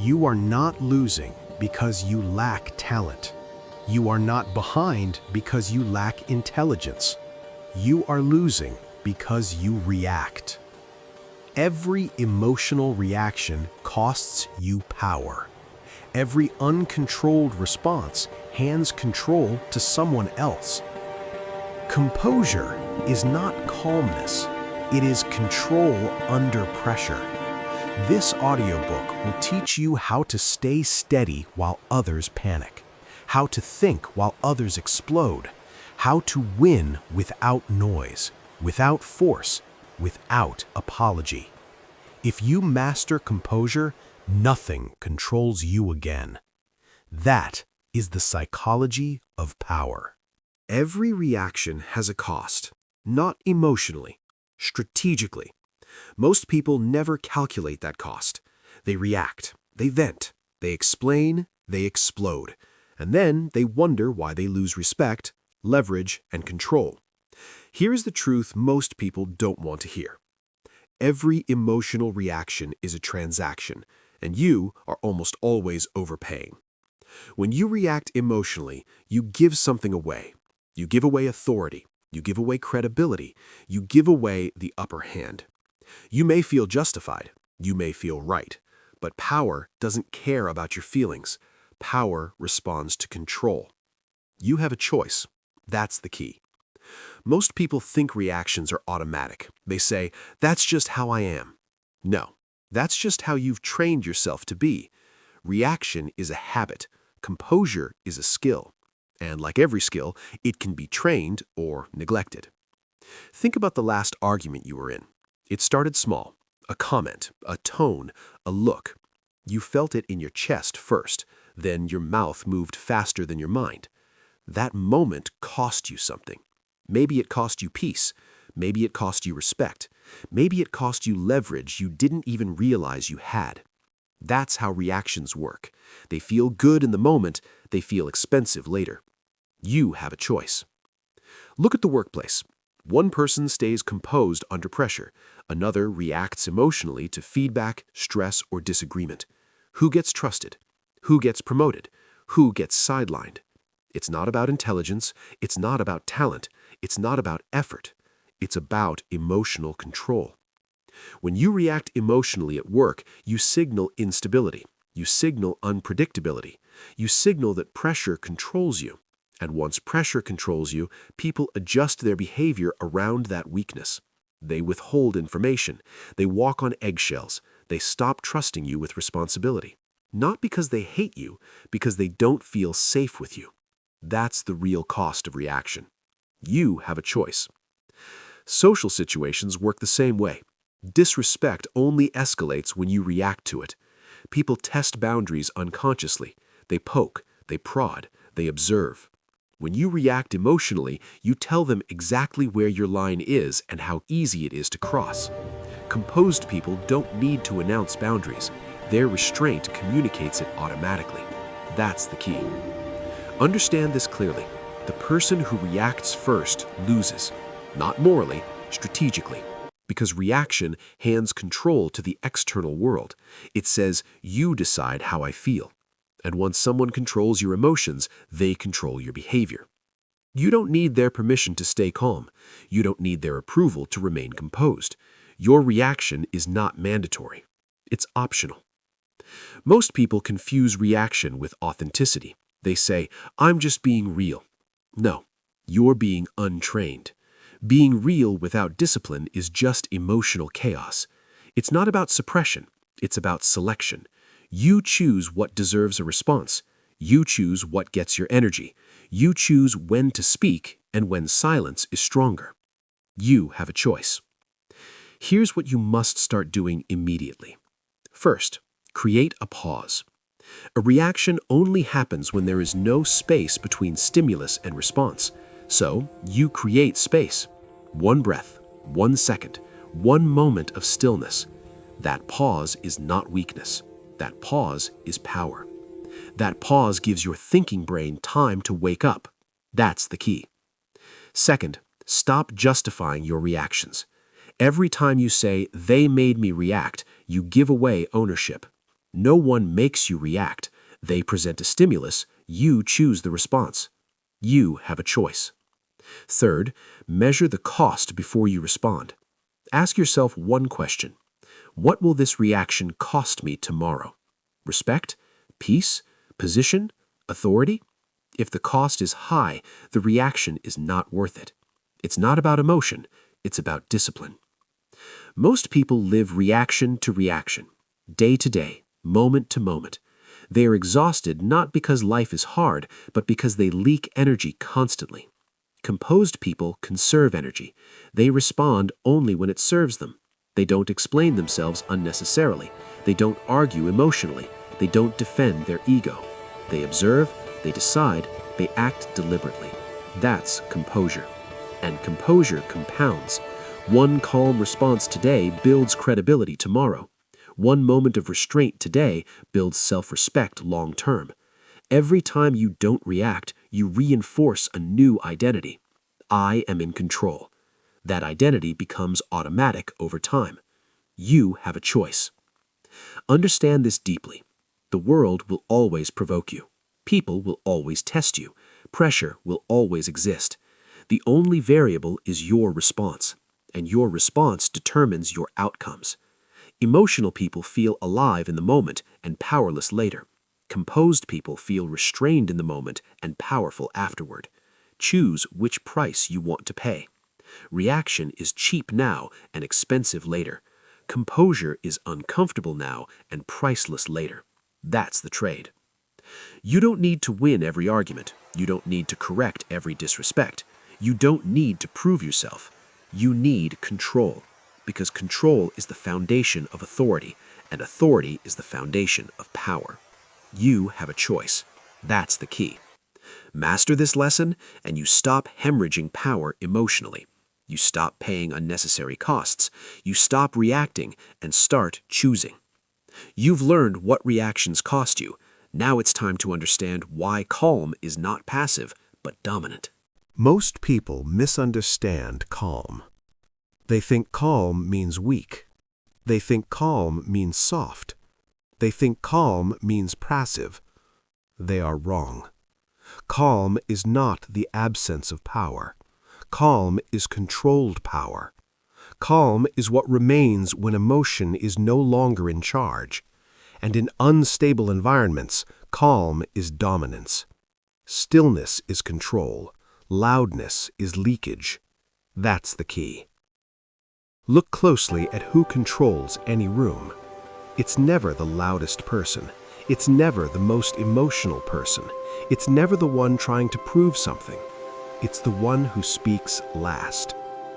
You are not losing because you lack talent. You are not behind because you lack intelligence. You are losing because you react. Every emotional reaction costs you power. Every uncontrolled response hands control to someone else. Composure is not calmness. It is control under pressure. This audiobook will teach you how to stay steady while others panic, how to think while others explode, how to win without noise, without force, without apology. If you master composure, nothing controls you again. That is the psychology of power. Every reaction has a cost, not emotionally, strategically. Most people never calculate that cost. They react, they vent, they explain, they explode, and then they wonder why they lose respect, leverage, and control. Here is the truth most people don't want to hear. Every emotional reaction is a transaction, and you are almost always overpaying. When you react emotionally, you give something away. You give away authority, you give away credibility, you give away the upper hand. You may feel justified, you may feel right, but power doesn't care about your feelings. Power responds to control. You have a choice. That's the key. Most people think reactions are automatic. They say, "That's just how I am." No, that's just how you've trained yourself to be. Reaction is a habit. Composure is a skill. And like every skill, it can be trained or neglected. Think about the last argument you were in. It started small, a comment, a tone, a look. You felt it in your chest first, then your mouth moved faster than your mind. That moment cost you something. Maybe it cost you peace. Maybe it cost you respect. Maybe it cost you leverage you didn't even realize you had. That's how reactions work. They feel good in the moment, they feel expensive later. You have a choice. Look at the workplace. One person stays composed under pressure. Another reacts emotionally to feedback, stress, or disagreement. Who gets trusted? Who gets promoted? Who gets sidelined? It's not about intelligence. It's not about talent. It's not about effort. It's about emotional control. When you react emotionally at work, you signal instability. You signal unpredictability. You signal that pressure controls you. And once pressure controls you, people adjust their behavior around that weakness. They withhold information. They walk on eggshells. They stop trusting you with responsibility. Not because they hate you, because they don't feel safe with you. That's the real cost of reaction. You have a choice. Social situations work the same way. Disrespect only escalates when you react to it. People test boundaries unconsciously. They poke, they prod, they observe. When you react emotionally, you tell them exactly where your line is and how easy it is to cross. Composed people don't need to announce boundaries. Their restraint communicates it automatically. That's the key. Understand this clearly. The person who reacts first loses, not morally, strategically. Because reaction hands control to the external world. It says, you decide how I feel. And once someone controls your emotions, they control your behavior. You don't need their permission to stay calm. You don't need their approval to remain composed. Your reaction is not mandatory. It's optional. Most people confuse reaction with authenticity. They say, "I'm just being real." No, you're being untrained. Being real without discipline is just emotional chaos. It's not about suppression. It's about selection. You choose what deserves a response. You choose what gets your energy. You choose when to speak and when silence is stronger. You have a choice. Here's what you must start doing immediately. First, create a pause. A reaction only happens when there is no space between stimulus and response. So, you create space. One breath, 1 second, one moment of stillness. That pause is not weakness. That pause is power. That pause gives your thinking brain time to wake up. That's the key. Second, stop justifying your reactions. Every time you say, "they made me react," you give away ownership. No one makes you react. They present a stimulus. You choose the response. You have a choice. Third, measure the cost before you respond. Ask yourself one question. What will this reaction cost me tomorrow? Respect? Peace? Position? Authority? If the cost is high, the reaction is not worth it. It's not about emotion, it's about discipline. Most people live reaction to reaction, day to day, moment to moment. They are exhausted not because life is hard, but because they leak energy constantly. Composed people conserve energy. They respond only when it serves them. They don't explain themselves unnecessarily. They don't argue emotionally. They don't defend their ego. They observe, they decide, they act deliberately. That's composure. And composure compounds. One calm response today builds credibility tomorrow. One moment of restraint today builds self-respect long term. Every time you don't react, you reinforce a new identity. I am in control. That identity becomes automatic over time. You have a choice. Understand this deeply. The world will always provoke you. People will always test you. Pressure will always exist. The only variable is your response, and your response determines your outcomes. Emotional people feel alive in the moment and powerless later. Composed people feel restrained in the moment and powerful afterward. Choose which price you want to pay. Reaction is cheap now and expensive later. Composure is uncomfortable now and priceless later. That's the trade. You don't need to win every argument. You don't need to correct every disrespect. You don't need to prove yourself. You need control, because control is the foundation of authority, and authority is the foundation of power. You have a choice. That's the key. Master this lesson, and you stop hemorrhaging power emotionally. You stop paying unnecessary costs. You stop reacting and start choosing. You've learned what reactions cost you. Now it's time to understand why calm is not passive, but dominant. Most people misunderstand calm. They think calm means weak. They think calm means soft. They think calm means passive. They are wrong. Calm is not the absence of power. Calm is controlled power. Calm is what remains when emotion is no longer in charge. And in unstable environments, calm is dominance. Stillness is control. Loudness is leakage. That's the key. Look closely at who controls any room. It's never the loudest person. It's never the most emotional person. It's never the one trying to prove something. It's the one who speaks last.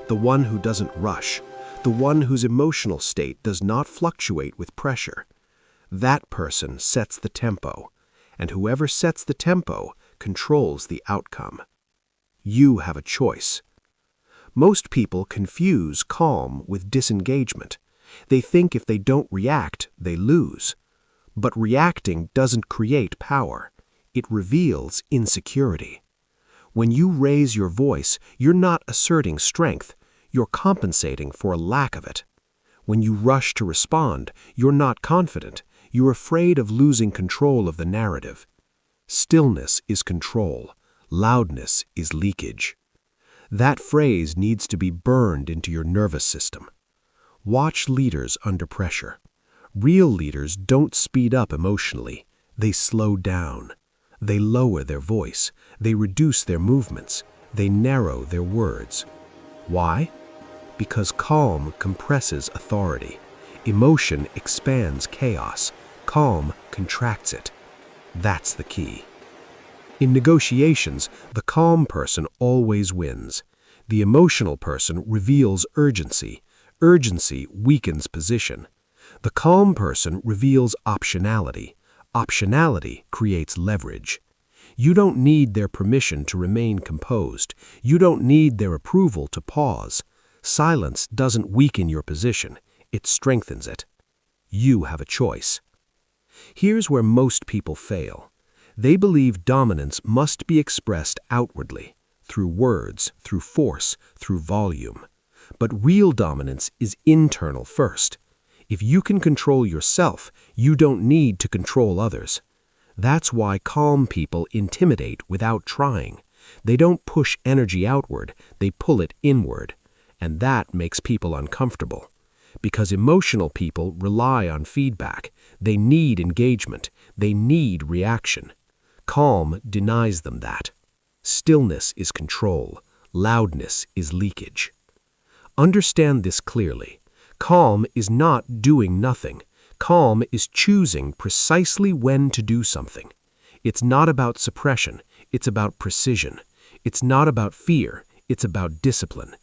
The one who doesn't rush. The one whose emotional state does not fluctuate with pressure. That person sets the tempo, and whoever sets the tempo controls the outcome. You have a choice. Most people confuse calm with disengagement. They think if they don't react, they lose. But reacting doesn't create power. It reveals insecurity. When you raise your voice, you're not asserting strength. You're compensating for a lack of it. When you rush to respond, you're not confident. You're afraid of losing control of the narrative. Stillness is control. Loudness is leakage. That phrase needs to be burned into your nervous system. Watch leaders under pressure. Real leaders don't speed up emotionally. They slow down. They lower their voice. They reduce their movements. They narrow their words. Why? Because calm compresses authority. Emotion expands chaos. Calm contracts it. That's the key. In negotiations, the calm person always wins. The emotional person reveals urgency. Urgency weakens position. The calm person reveals optionality. Optionality creates leverage. You don't need their permission to remain composed. You don't need their approval to pause. Silence doesn't weaken your position. It strengthens it. You have a choice. Here's where most people fail. They believe dominance must be expressed outwardly, through words, through force, through volume. But real dominance is internal first. If you can control yourself, you don't need to control others. That's why calm people intimidate without trying. They don't push energy outward, they pull it inward. And that makes people uncomfortable. Because emotional people rely on feedback. They need engagement. They need reaction. Calm denies them that. Stillness is control. Loudness is leakage. Understand this clearly. Calm is not doing nothing. Calm is choosing precisely when to do something. It's not about suppression. It's about precision. It's not about fear. It's about discipline.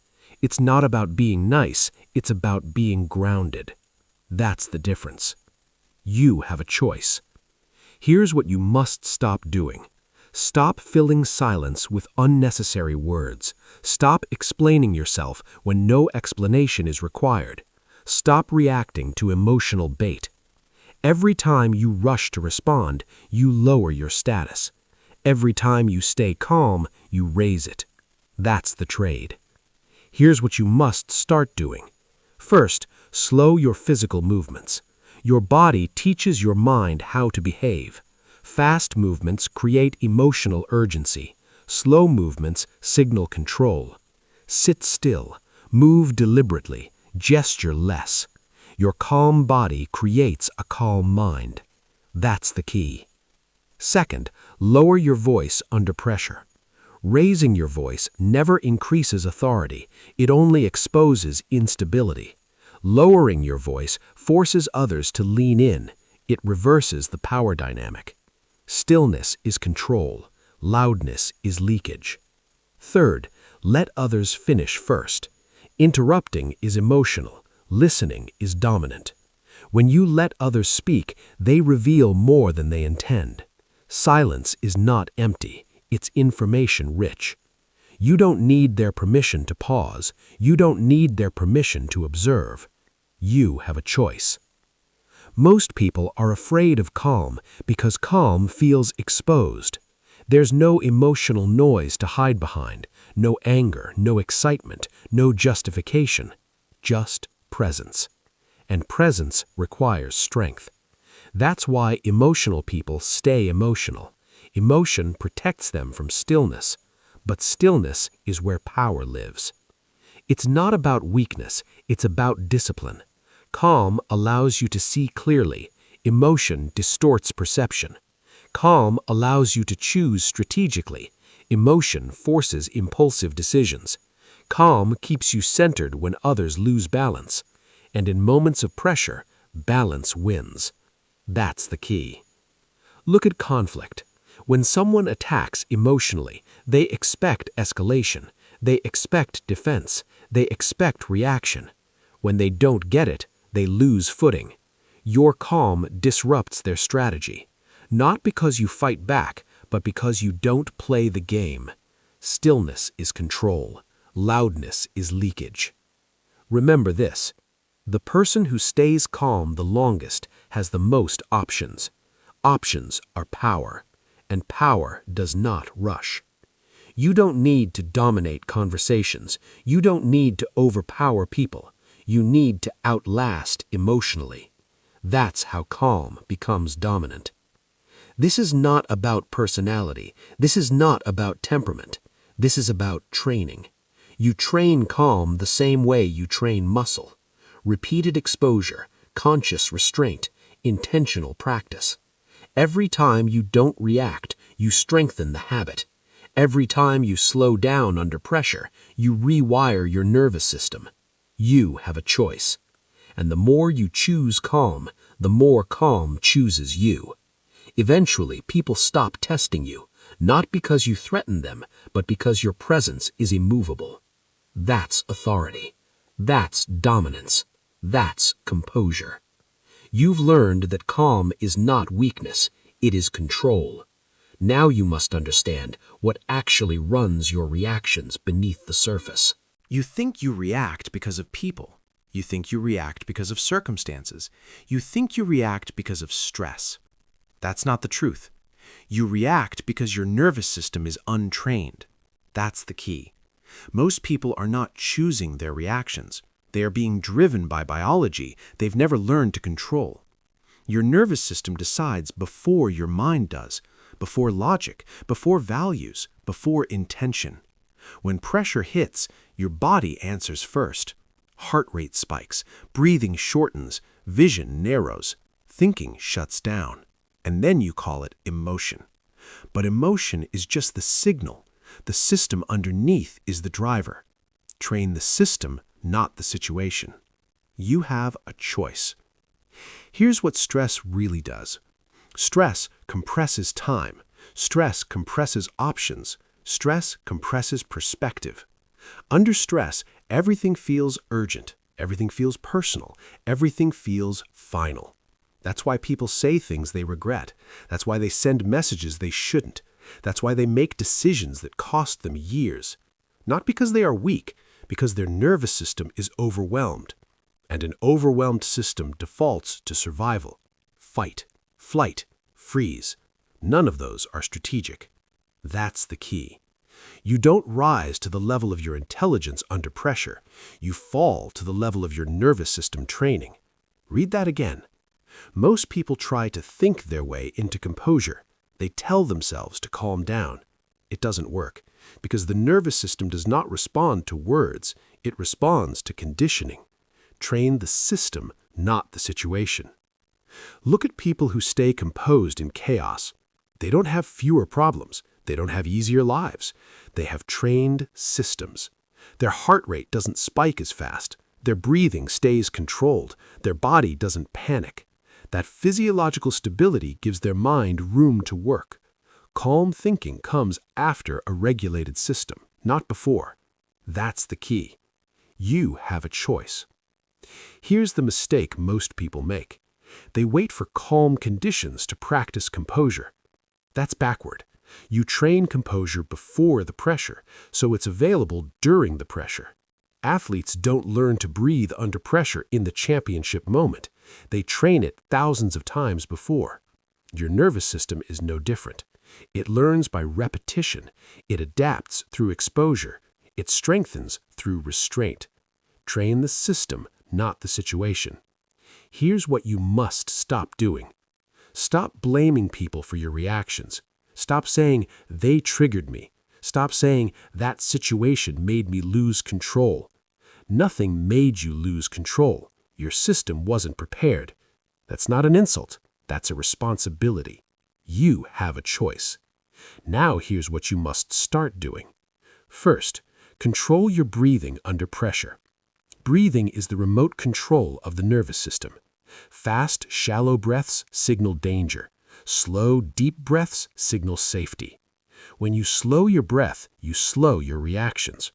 It's not about being nice. It's about being grounded. That's the difference. You have a choice. Here's what you must stop doing. Stop filling silence with unnecessary words. Stop explaining yourself when no explanation is required. Stop reacting to emotional bait. Every time you rush to respond, you lower your status. Every time you stay calm, you raise it. That's the trade. Here's what you must start doing. First, slow your physical movements. Your body teaches your mind how to behave. Fast movements create emotional urgency. Slow movements signal control. Sit still. Move deliberately. Gesture less. Your calm body creates a calm mind. That's the key. Second, lower your voice under pressure. Raising your voice never increases authority. It only exposes instability. Lowering your voice forces others to lean in. It reverses the power dynamic. Stillness is control. Loudness is leakage. Third, let others finish first. Interrupting is emotional. Listening is dominant. When you let others speak, they reveal more than they intend. Silence is not empty. It's information-rich. You don't need their permission to pause. You don't need their permission to observe. You have a choice. Most people are afraid of calm because calm feels exposed. There's no emotional noise to hide behind, no anger, no excitement, no justification, just presence. And presence requires strength. That's why emotional people stay emotional. Emotion protects them from stillness, but stillness is where power lives. It's not about weakness, it's about discipline. Calm allows you to see clearly. Emotion distorts perception. Calm allows you to choose strategically. Emotion forces impulsive decisions. Calm keeps you centered when others lose balance. And in moments of pressure, balance wins. That's the key. Look at conflict. When someone attacks emotionally, they expect escalation. They expect defense. They expect reaction. When they don't get it, they lose footing. Your calm disrupts their strategy. Not because you fight back, but because you don't play the game. Stillness is control. Loudness is leakage. Remember this. The person who stays calm the longest has the most options. Options are power, and power does not rush. You don't need to dominate conversations. You don't need to overpower people. You need to outlast emotionally. That's how calm becomes dominant. This is not about personality. This is not about temperament. This is about training. You train calm the same way you train muscle. Repeated exposure, conscious restraint, intentional practice. Every time you don't react, you strengthen the habit. Every time you slow down under pressure, you rewire your nervous system. You have a choice. And the more you choose calm, the more calm chooses you. Eventually, people stop testing you, not because you threaten them, but because your presence is immovable. That's authority. That's dominance. That's composure. You've learned that calm is not weakness, it is control. Now you must understand what actually runs your reactions beneath the surface. You think you react because of people. You think you react because of circumstances. You think you react because of stress. That's not the truth. You react because your nervous system is untrained. That's the key. Most people are not choosing their reactions. They are being driven by biology they've never learned to control. Your nervous system decides before your mind does, before logic, before values, before intention. When pressure hits, your body answers first. Heart rate spikes, breathing shortens, vision narrows, thinking shuts down. And then you call it emotion. But emotion is just the signal. The system underneath is the driver. Train the system, not the situation. You have a choice. Here's what stress really does. Stress compresses time. Stress compresses options. Stress compresses perspective. Under stress, everything feels urgent. Everything feels personal. Everything feels final. That's why people say things they regret. That's why they send messages they shouldn't. That's why they make decisions that cost them years. Not because they are weak, because their nervous system is overwhelmed. And an overwhelmed system defaults to survival. Fight, flight, freeze. None of those are strategic. That's the key. You don't rise to the level of your intelligence under pressure. You fall to the level of your nervous system training. Read that again. Most people try to think their way into composure. They tell themselves to calm down. It doesn't work, because the nervous system does not respond to words. It responds to conditioning. Train the system, not the situation. Look at people who stay composed in chaos. They don't have fewer problems. They don't have easier lives. They have trained systems. Their heart rate doesn't spike as fast. Their breathing stays controlled. Their body doesn't panic. That physiological stability gives their mind room to work. Calm thinking comes after a regulated system, not before. That's the key. You have a choice. Here's the mistake most people make. They wait for calm conditions to practice composure. That's backward. You train composure before the pressure, so it's available during the pressure. Athletes don't learn to breathe under pressure in the championship moment. They train it thousands of times before. Your nervous system is no different. It learns by repetition. It adapts through exposure. It strengthens through restraint. Train the system, not the situation. Here's what you must stop doing. Stop blaming people for your reactions. Stop saying, they triggered me. Stop saying, that situation made me lose control. Nothing made you lose control. Your system wasn't prepared. That's not an insult. That's a responsibility. You have a choice. Now here's what you must start doing. First, control your breathing under pressure. Breathing is the remote control of the nervous system. Fast, shallow breaths signal danger. Slow, deep breaths signal safety. When you slow your breath, you slow your reactions.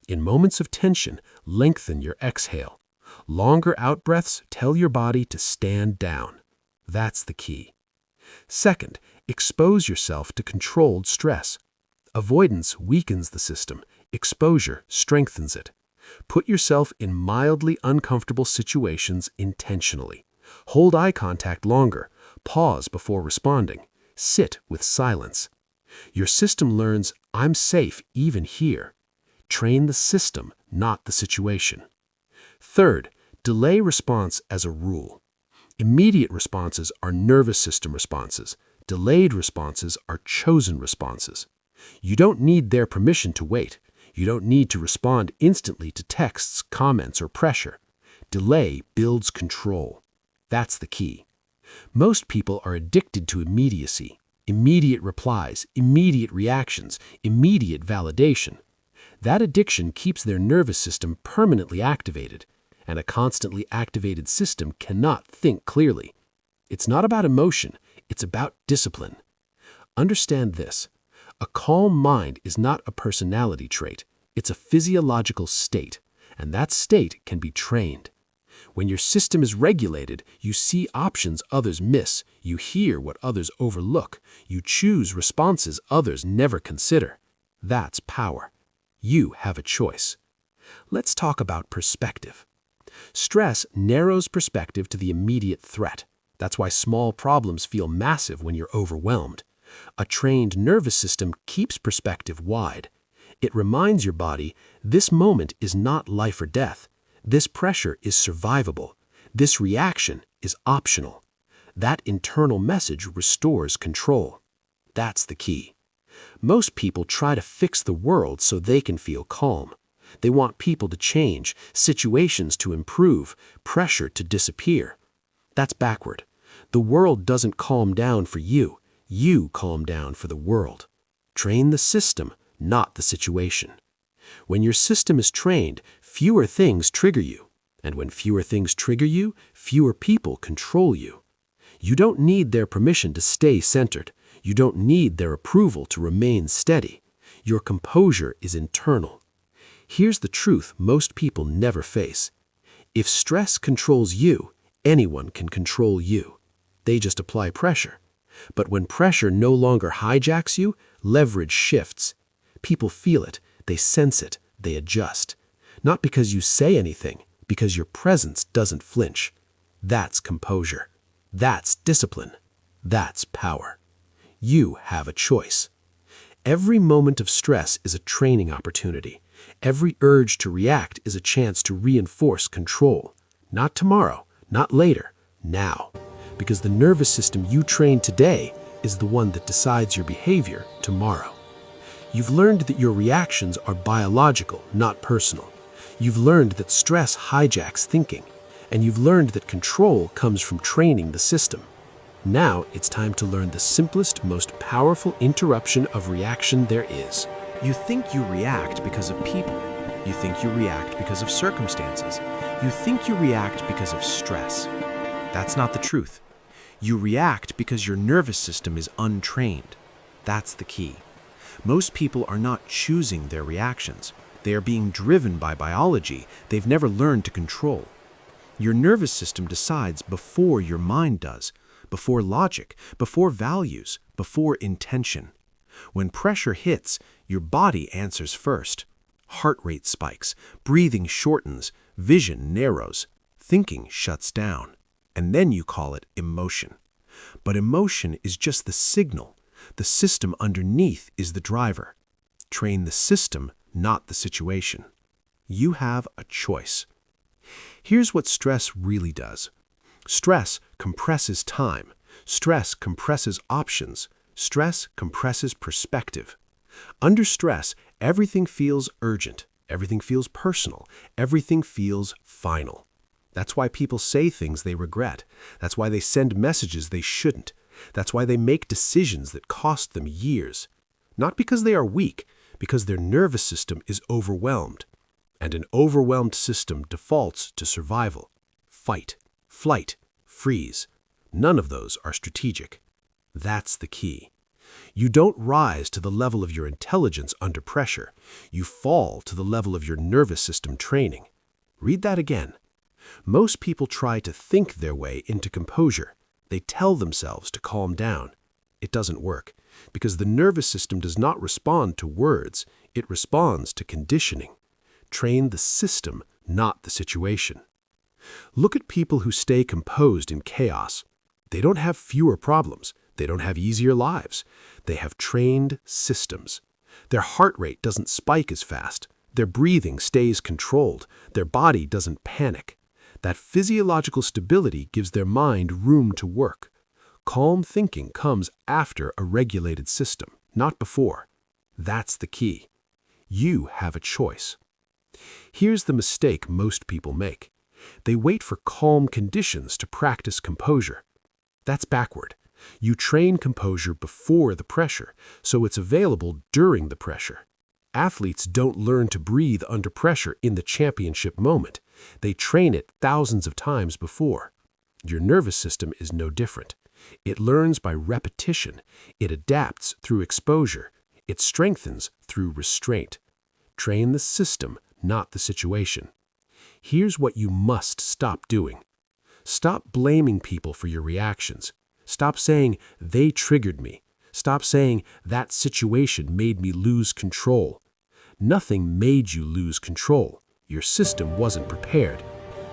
In moments of tension, lengthen your exhale. Longer out-breaths tell your body to stand down. That's the key. Second, expose yourself to controlled stress. Avoidance weakens the system. Exposure strengthens it. Put yourself in mildly uncomfortable situations intentionally. Hold eye contact longer. Pause before responding. Sit with silence. Your system learns, I'm safe even here. Train the system, not the situation. Third, delay response as a rule. Immediate responses are nervous system responses. Delayed responses are chosen responses. You don't need their permission to wait. You don't need to respond instantly to texts, comments, or pressure. Delay builds control. That's the key. Most people are addicted to immediacy. Immediate replies, immediate reactions, immediate validation. That addiction keeps their nervous system permanently activated, and a constantly activated system cannot think clearly. It's not about emotion, it's about discipline. Understand this. A calm mind is not a personality trait. It's a physiological state, and that state can be trained. When your system is regulated, you see options others miss, you hear what others overlook, you choose responses others never consider. That's power. You have a choice. Let's talk about perspective. Stress narrows perspective to the immediate threat. That's why small problems feel massive when you're overwhelmed. A trained nervous system keeps perspective wide. It reminds your body, this moment is not life or death. This pressure is survivable. This reaction is optional. That internal message restores control. That's the key. Most people try to fix the world so they can feel calm. They want people to change, situations to improve, pressure to disappear. That's backward. The world doesn't calm down for you. You calm down for the world. Train the system, not the situation. When your system is trained, fewer things trigger you. And when fewer things trigger you, fewer people control you. You don't need their permission to stay centered. You don't need their approval to remain steady. Your composure is internal. Here's the truth most people never face. If stress controls you, anyone can control you. They just apply pressure. But when pressure no longer hijacks you, leverage shifts. People feel it, they sense it, they adjust. Not because you say anything, because your presence doesn't flinch. That's composure. That's discipline. That's power. You have a choice. Every moment of stress is a training opportunity. Every urge to react is a chance to reinforce control. Not tomorrow, not later, now. Because the nervous system you train today is the one that decides your behavior tomorrow. You've learned that your reactions are biological, not personal. You've learned that stress hijacks thinking. And you've learned that control comes from training the system. Now it's time to learn the simplest, most powerful interruption of reaction there is. You think you react because of people. You think you react because of circumstances. You think you react because of stress. That's not the truth. You react because your nervous system is untrained. That's the key. Most people are not choosing their reactions. They are being driven by biology they've never learned to control. Your nervous system decides before your mind does, before logic, before values, before intention. When pressure hits, your body answers first. Heart rate spikes, breathing shortens, vision narrows, thinking shuts down. And then you call it emotion. But emotion is just the signal. The system underneath is the driver. Train the system, not the situation. You have a choice. Here's what stress really does. Stress compresses time. Stress compresses options. Stress compresses perspective. Under stress, everything feels urgent. Everything feels personal. Everything feels final. That's why people say things they regret. That's why they send messages they shouldn't. That's why they make decisions that cost them years. Not because they are weak, because their nervous system is overwhelmed. And an overwhelmed system defaults to survival. Fight, flight, freeze. None of those are strategic. That's the key. You don't rise to the level of your intelligence under pressure. You fall to the level of your nervous system training. Read that again. Most people try to think their way into composure. They tell themselves to calm down. It doesn't work, because the nervous system does not respond to words. It responds to conditioning. Train the system, not the situation. Look at people who stay composed in chaos. They don't have fewer problems. They don't have easier lives. They have trained systems. Their heart rate doesn't spike as fast. Their breathing stays controlled. Their body doesn't panic. That physiological stability gives their mind room to work. Calm thinking comes after a regulated system, not before. That's the key. You have a choice. Here's the mistake most people make. They wait for calm conditions to practice composure. That's backward. You train composure before the pressure, so it's available during the pressure. Athletes don't learn to breathe under pressure in the championship moment. They train it thousands of times before. Your nervous system is no different. It learns by repetition. It adapts through exposure. It strengthens through restraint. Train the system, not the situation. Here's what you must stop doing. Stop blaming people for your reactions. Stop saying, they triggered me. Stop saying, that situation made me lose control. Nothing made you lose control. Your system wasn't prepared.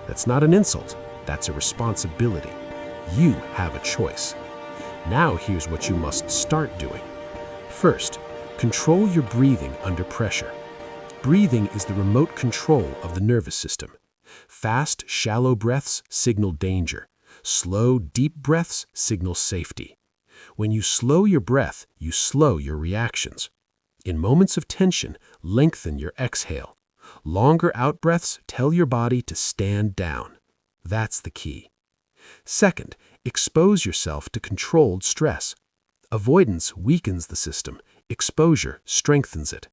That's not an insult. That's a responsibility. You have a choice. Now here's what you must start doing. First, control your breathing under pressure. Breathing is the remote control of the nervous system. Fast, shallow breaths signal danger. Slow, deep breaths signal safety. When you slow your breath, you slow your reactions. In moments of tension, lengthen your exhale. Longer out-breaths tell your body to stand down. That's the key. Second, expose yourself to controlled stress. Avoidance weakens the system. Exposure strengthens it.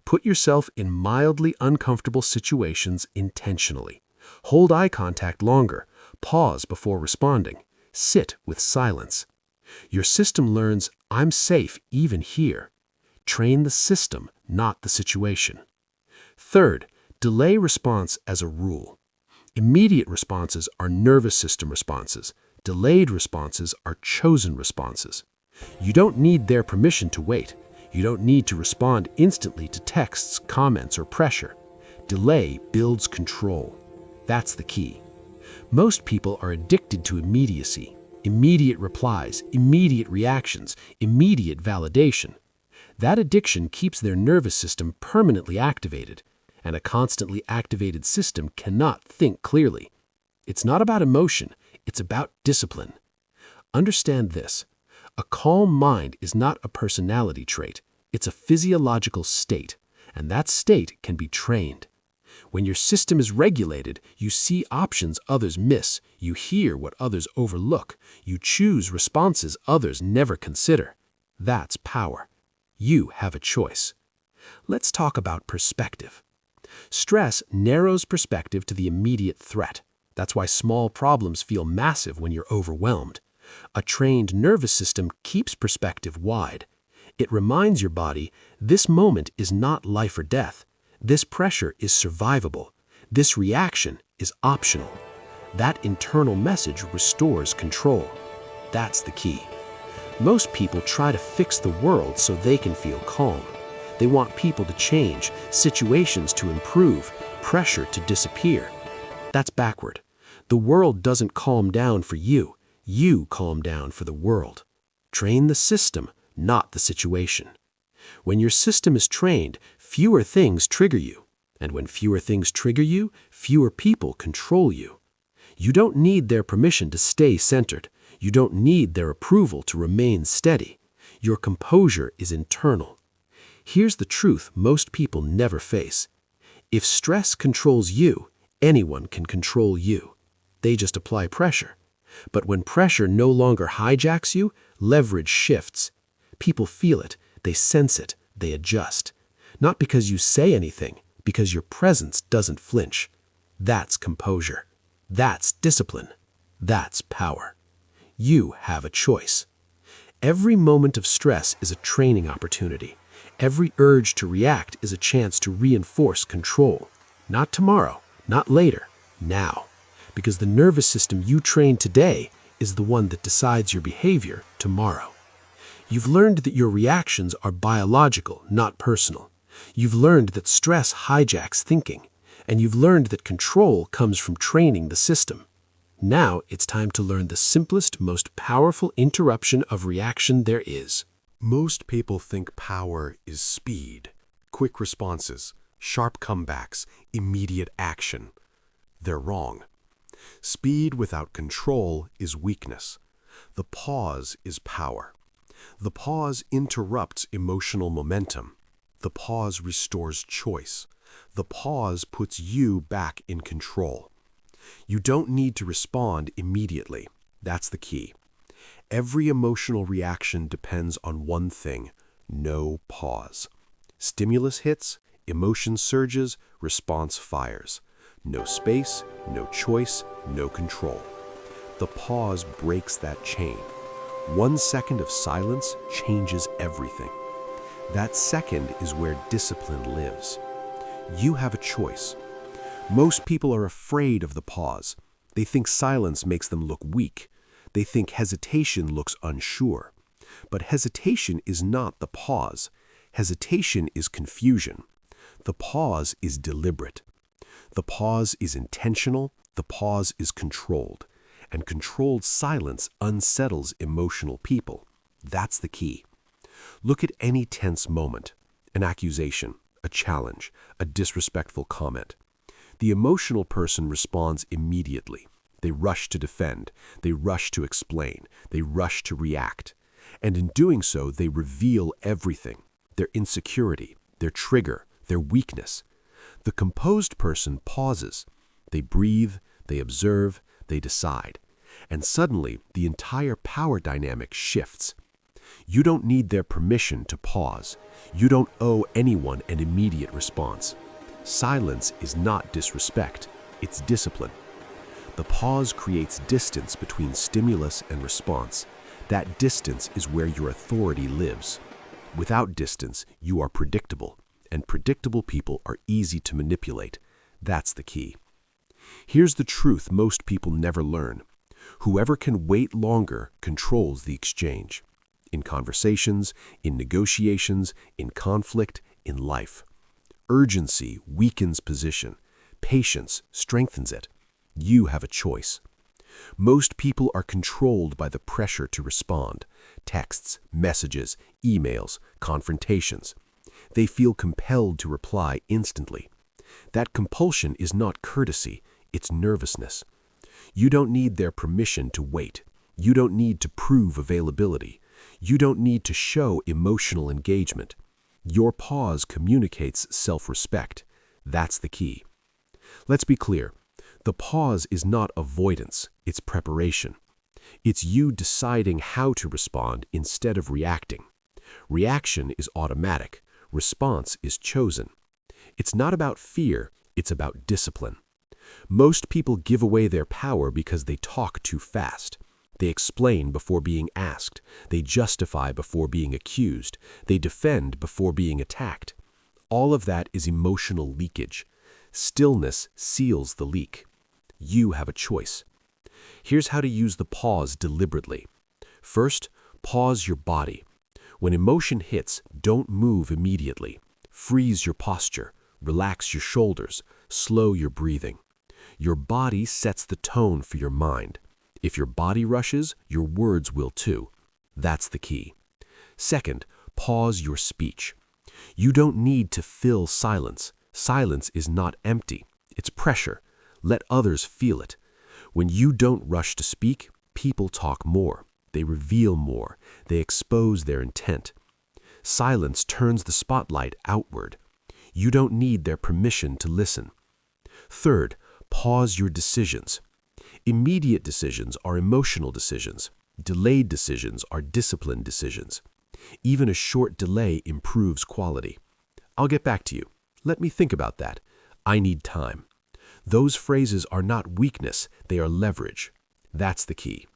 Put yourself in mildly uncomfortable situations intentionally. Hold eye contact longer. Pause before responding. Sit with silence. Your system learns, I'm safe even here. Train the system, not the situation. Third, delay response as a rule. Immediate responses are nervous system responses. Delayed responses are chosen responses. You don't need their permission to wait. You don't need to respond instantly to texts, comments, or pressure. Delay builds control. That's the key. Most people are addicted to immediacy. Immediate replies, immediate reactions, immediate validation. That addiction keeps their nervous system permanently activated, and a constantly activated system cannot think clearly. It's not about emotion, it's about discipline. Understand this. A calm mind is not a personality trait, it's a physiological state, and that state can be trained. When your system is regulated, you see options others miss, you hear what others overlook, you choose responses others never consider. That's power. You have a choice. Let's talk about perspective. Stress narrows perspective to the immediate threat. That's why small problems feel massive when you're overwhelmed. A trained nervous system keeps perspective wide. It reminds your body, this moment is not life or death. This pressure is survivable. This reaction is optional. That internal message restores control. That's the key. Most people try to fix the world so they can feel calm. They want people to change, situations to improve, pressure to disappear. That's backward. The world doesn't calm down for you. You calm down for the world. Train the system, not the situation. When your system is trained, fewer things trigger you. And when fewer things trigger you, fewer people control you. You don't need their permission to stay centered. You don't need their approval to remain steady. Your composure is internal. Here's the truth most people never face. If stress controls you, anyone can control you. They just apply pressure. But when pressure no longer hijacks you, leverage shifts. People feel it, they sense it, they adjust. Not because you say anything, because your presence doesn't flinch. That's composure. That's discipline. That's power. You have a choice. Every moment of stress is a training opportunity. Every urge to react is a chance to reinforce control. Not tomorrow, not later, now. Because the nervous system you train today is the one that decides your behavior tomorrow. You've learned that your reactions are biological, not personal. You've learned that stress hijacks thinking. And you've learned that control comes from training the system. Now it's time to learn the simplest, most powerful interruption of reaction there is. Most people think power is speed, quick responses, sharp comebacks, immediate action. They're wrong. Speed without control is weakness. The pause is power. The pause interrupts emotional momentum. The pause restores choice. The pause puts you back in control. You don't need to respond immediately. That's the key. Every emotional reaction depends on one thing: no pause. Stimulus hits, emotion surges, response fires. No space, no choice, no control. The pause breaks that chain. 1 second of silence changes everything. That second is where discipline lives. You have a choice. Most people are afraid of the pause. They think silence makes them look weak. They think hesitation looks unsure. But hesitation is not the pause. Hesitation is confusion. The pause is deliberate. The pause is intentional. The pause is controlled. And controlled silence unsettles emotional people. That's the key. Look at any tense moment, an accusation, a challenge, a disrespectful comment. The emotional person responds immediately. They rush to defend, they rush to explain, they rush to react. And in doing so, they reveal everything: their insecurity, their trigger, their weakness. The composed person pauses. They breathe, they observe, they decide. And suddenly, the entire power dynamic shifts. You don't need their permission to pause. You don't owe anyone an immediate response. Silence is not disrespect, it's discipline. The pause creates distance between stimulus and response. That distance is where your authority lives. Without distance, you are predictable, and predictable people are easy to manipulate. That's the key. Here's the truth most people never learn. Whoever can wait longer controls the exchange. In conversations, in negotiations, in conflict, in life. Urgency weakens position. Patience strengthens it. You have a choice. Most people are controlled by the pressure to respond. Texts, messages, emails, confrontations. They feel compelled to reply instantly. That compulsion is not courtesy, it's nervousness. You don't need their permission to wait. You don't need to prove availability. You don't need to show emotional engagement. Your pause communicates self-respect. That's the key. Let's be clear. The pause is not avoidance, it's preparation. It's you deciding how to respond instead of reacting. Reaction is automatic. Response is chosen. It's not about fear, it's about discipline. Most people give away their power because they talk too fast. They explain before being asked. They justify before being accused. They defend before being attacked. All of that is emotional leakage. Stillness seals the leak. You have a choice. Here's how to use the pause deliberately. First, pause your body. When emotion hits, don't move immediately. Freeze your posture. Relax your shoulders. Slow your breathing. Your body sets the tone for your mind. If your body rushes, your words will too. That's the key. Second, pause your speech. You don't need to fill silence. Silence is not empty. It's pressure. Let others feel it. When you don't rush to speak, people talk more. They reveal more. They expose their intent. Silence turns the spotlight outward. You don't need their permission to listen. Third, pause your decisions. Immediate decisions are emotional decisions. Delayed decisions are disciplined decisions. Even a short delay improves quality. I'll get back to you. Let me think about that. I need time. Those phrases are not weakness, they are leverage. That's the key.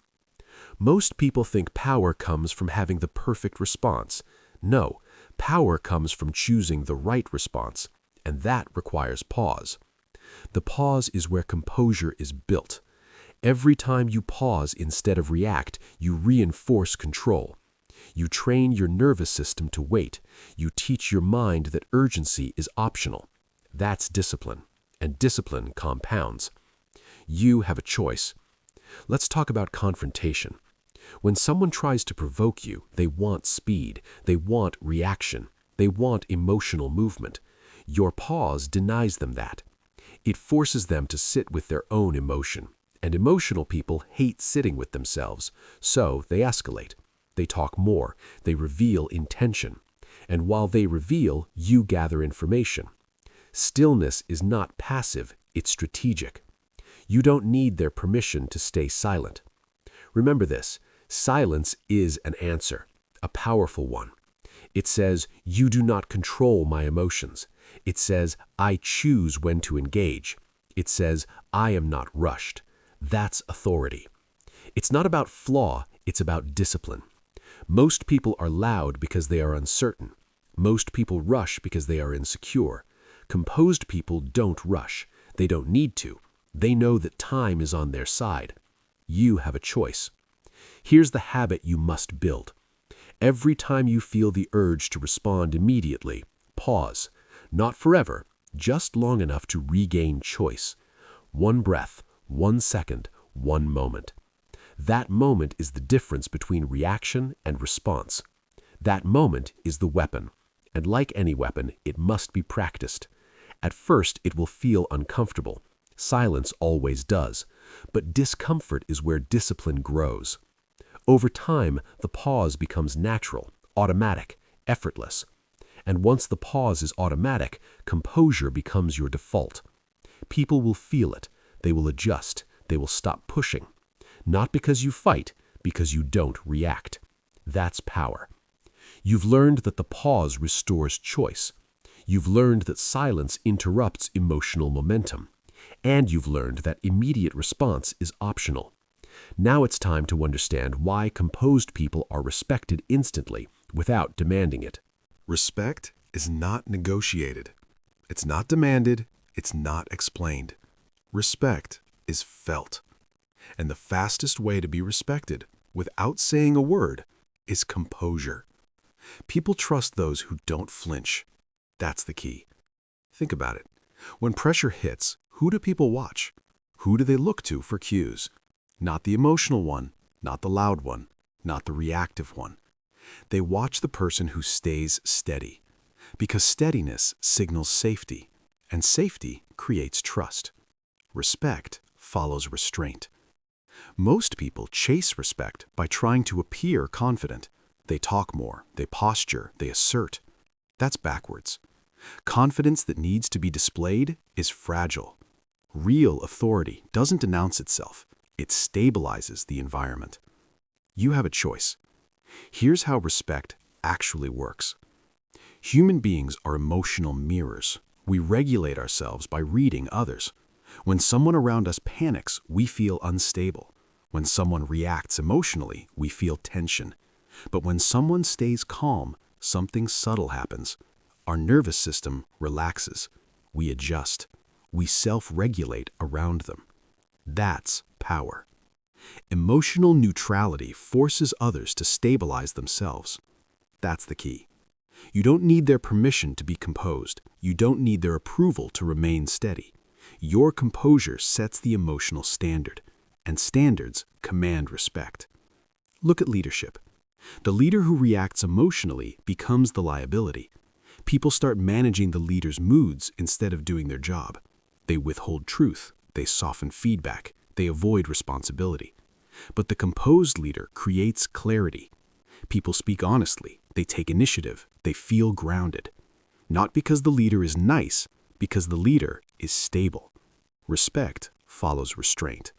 Most people think power comes from having the perfect response. No, power comes from choosing the right response, and that requires pause. The pause is where composure is built. Every time you pause instead of react, you reinforce control. You train your nervous system to wait. You teach your mind that urgency is optional. That's discipline, and discipline compounds. You have a choice. Let's talk about confrontation. When someone tries to provoke you, they want speed, they want reaction, they want emotional movement. Your pause denies them that. It forces them to sit with their own emotion. And emotional people hate sitting with themselves, so they escalate. They talk more, they reveal intention. And while they reveal, you gather information. Stillness is not passive, it's strategic. You don't need their permission to stay silent. Remember this, silence is an answer, a powerful one. It says, you do not control my emotions. It says, I choose when to engage. It says, I am not rushed. That's authority. It's not about flaw, it's about discipline. Most people are loud because they are uncertain. Most people rush because they are insecure. Composed people don't rush. They don't need to. They know that time is on their side. You have a choice. Here's the habit you must build. Every time you feel the urge to respond immediately, pause. Not forever, just long enough to regain choice. One breath, 1 second, 1 moment. That moment is the difference between reaction and response. That moment is the weapon, and like any weapon, it must be practiced. At first, it will feel uncomfortable. Silence always does. But discomfort is where discipline grows. Over time, the pause becomes natural, automatic, effortless. And once the pause is automatic, composure becomes your default. People will feel it. They will adjust. They will stop pushing. Not because you fight, because you don't react. That's power. You've learned that the pause restores choice. You've learned that silence interrupts emotional momentum. And you've learned that immediate response is optional. Now it's time to understand why composed people are respected instantly without demanding it. Respect is not negotiated. It's not demanded. It's not explained. Respect is felt. And the fastest way to be respected, without saying a word, is composure. People trust those who don't flinch. That's the key. Think about it. When pressure hits, who do people watch? Who do they look to for cues? Not the emotional one, not the loud one, not the reactive one. They watch the person who stays steady, because steadiness signals safety, and safety creates trust. Respect follows restraint. Most people chase respect by trying to appear confident. They talk more, they posture, they assert. That's backwards. Confidence that needs to be displayed is fragile. Real authority doesn't announce itself. It stabilizes the environment. You have a choice. Here's how respect actually works. Human beings are emotional mirrors. We regulate ourselves by reading others. When someone around us panics, we feel unstable. When someone reacts emotionally, we feel tension. But when someone stays calm, something subtle happens. Our nervous system relaxes. We adjust. We self-regulate around them. That's power. Emotional neutrality forces others to stabilize themselves. That's the key. You don't need their permission to be composed. You don't need their approval to remain steady. Your composure sets the emotional standard, and standards command respect. Look at leadership. The leader who reacts emotionally becomes the liability. People start managing the leader's moods instead of doing their job. They withhold truth. They soften feedback. They avoid responsibility. But the composed leader creates clarity. People speak honestly. They take initiative. They feel grounded. Not because the leader is nice, because the leader is stable. Respect follows restraint.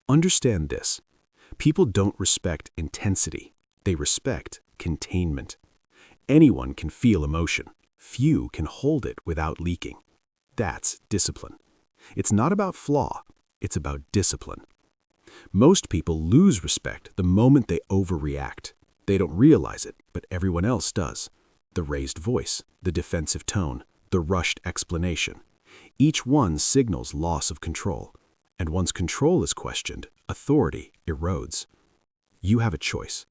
Understand this. People don't respect intensity. They respect containment. Anyone can feel emotion. Few can hold it without leaking. That's discipline. It's not about flaw. It's about discipline. Most people lose respect the moment they overreact. They don't realize it, but everyone else does. The raised voice, the defensive tone, the rushed explanation. Each one signals loss of control. And once control is questioned, authority erodes. You have a choice.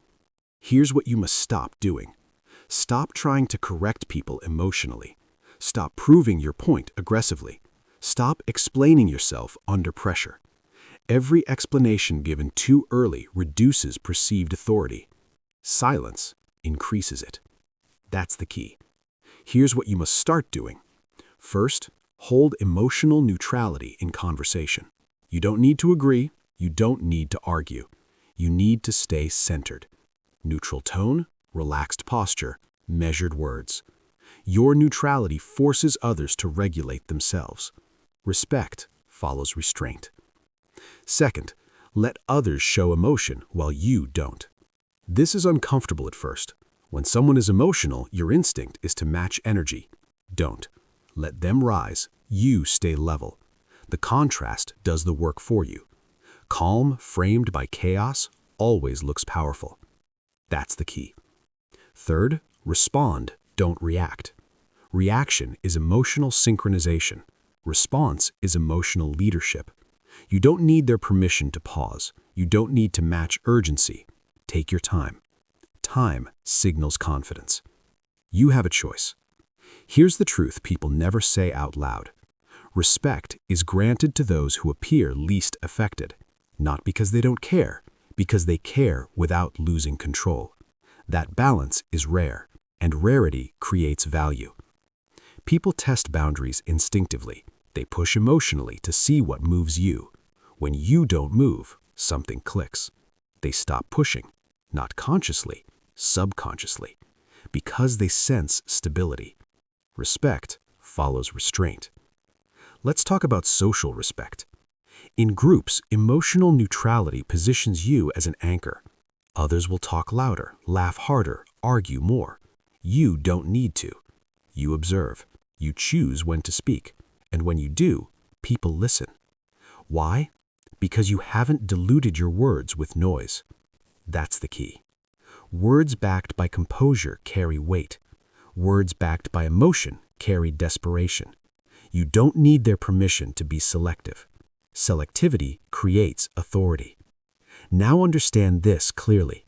Here's what you must stop doing. Stop trying to correct people emotionally. Stop proving your point aggressively. Stop explaining yourself under pressure. Every explanation given too early reduces perceived authority. Silence increases it. That's the key. Here's what you must start doing. First, hold emotional neutrality in conversation. You don't need to agree. You don't need to argue. You need to stay centered. Neutral tone, relaxed posture, measured words. Your neutrality forces others to regulate themselves. Respect follows restraint. Second, let others show emotion while you don't. This is uncomfortable at first. When someone is emotional, your instinct is to match energy. Don't. Let them rise. You stay level. The contrast does the work for you. Calm, framed by chaos, always looks powerful. That's the key. Third, respond, don't react. Reaction is emotional synchronization. Response is emotional leadership. You don't need their permission to pause. You don't need to match urgency. Take your time. Time signals confidence. You have a choice. Here's the truth people never say out loud. Respect is granted to those who appear least affected, not because they don't care, because they care without losing control. That balance is rare, and rarity creates value. People test boundaries instinctively. They push emotionally to see what moves you. When you don't move, something clicks. They stop pushing, not consciously, subconsciously, because they sense stability. Respect follows restraint. Let's talk about social respect. In groups, emotional neutrality positions you as an anchor. Others will talk louder, laugh harder, argue more. You don't need to. You observe. You choose when to speak. And when you do, people listen. Why? Because you haven't diluted your words with noise. That's the key. Words backed by composure carry weight. Words backed by emotion carry desperation. You don't need their permission to be selective. Selectivity creates authority. Now understand this clearly.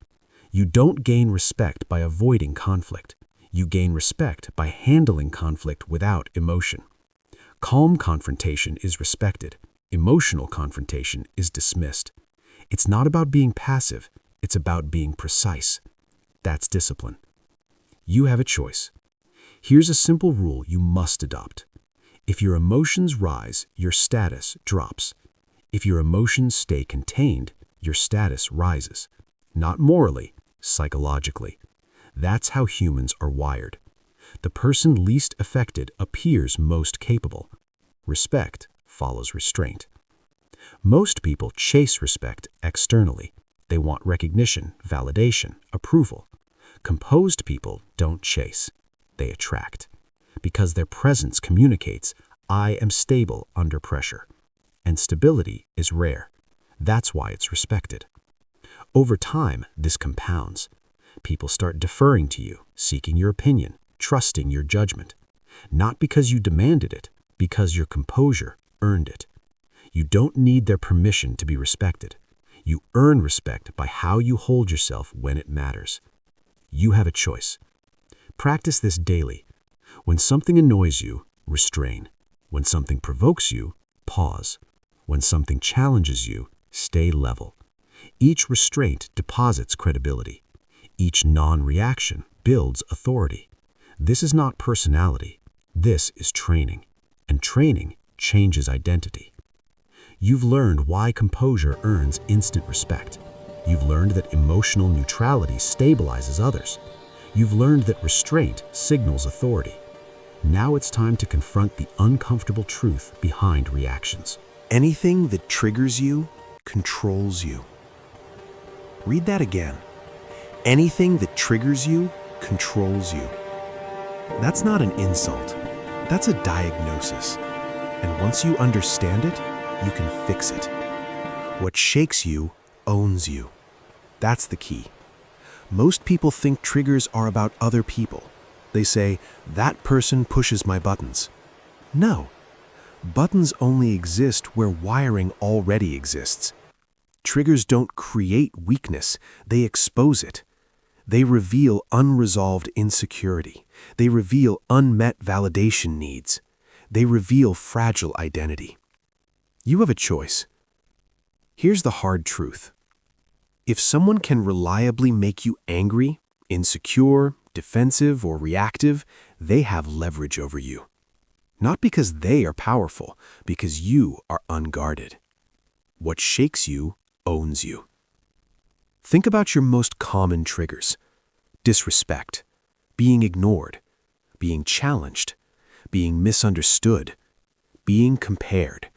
You don't gain respect by avoiding conflict. You gain respect by handling conflict without emotion. Calm confrontation is respected. Emotional confrontation is dismissed. It's not about being passive. It's about being precise. That's discipline. You have a choice. Here's a simple rule you must adopt. If your emotions rise, your status drops. If your emotions stay contained, your status rises. Not morally, psychologically. That's how humans are wired. The person least affected appears most capable. Respect follows restraint. Most people chase respect externally. They want recognition, validation, approval. Composed people don't chase. They attract. Because their presence communicates, I am stable under pressure. And stability is rare. That's why it's respected. Over time, this compounds. People start deferring to you, seeking your opinion, trusting your judgment. Not because you demanded it, because your composure earned it. You don't need their permission to be respected. You earn respect by how you hold yourself when it matters. You have a choice. Practice this daily. When something annoys you, restrain. When something provokes you, pause. When something challenges you, stay level. Each restraint deposits credibility. Each non-reaction builds authority. This is not personality. This is training. And training changes identity. You've learned why composure earns instant respect. You've learned that emotional neutrality stabilizes others. You've learned that restraint signals authority. Now it's time to confront the uncomfortable truth behind reactions. Anything that triggers you controls you. Read that again. Anything that triggers you controls you. That's not an insult. That's a diagnosis. And once you understand it, you can fix it. What shakes you owns you. That's the key. Most people think triggers are about other people. They say, that person pushes my buttons. No. Buttons only exist where wiring already exists. Triggers don't create weakness, they expose it. They reveal unresolved insecurity. They reveal unmet validation needs. They reveal fragile identity. You have a choice. Here's the hard truth. If someone can reliably make you angry, insecure, defensive, or reactive, they have leverage over you. Not because they are powerful, because you are unguarded. What shakes you owns you. Think about your most common triggers. Disrespect, being ignored, being challenged, being misunderstood, being compared.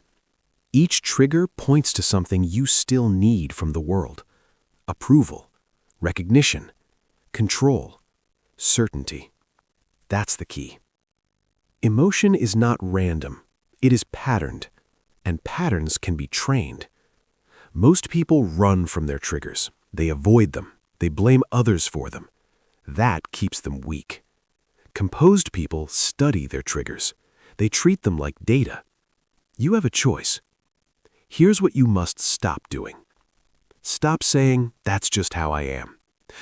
Each trigger points to something you still need from the world. Approval, recognition, control, certainty. That's the key. Emotion is not random. It is patterned, and patterns can be trained. Most people run from their triggers. They avoid them. They blame others for them. That keeps them weak. Composed people study their triggers. They treat them like data. You have a choice. Here's what you must stop doing. Stop saying, that's just how I am.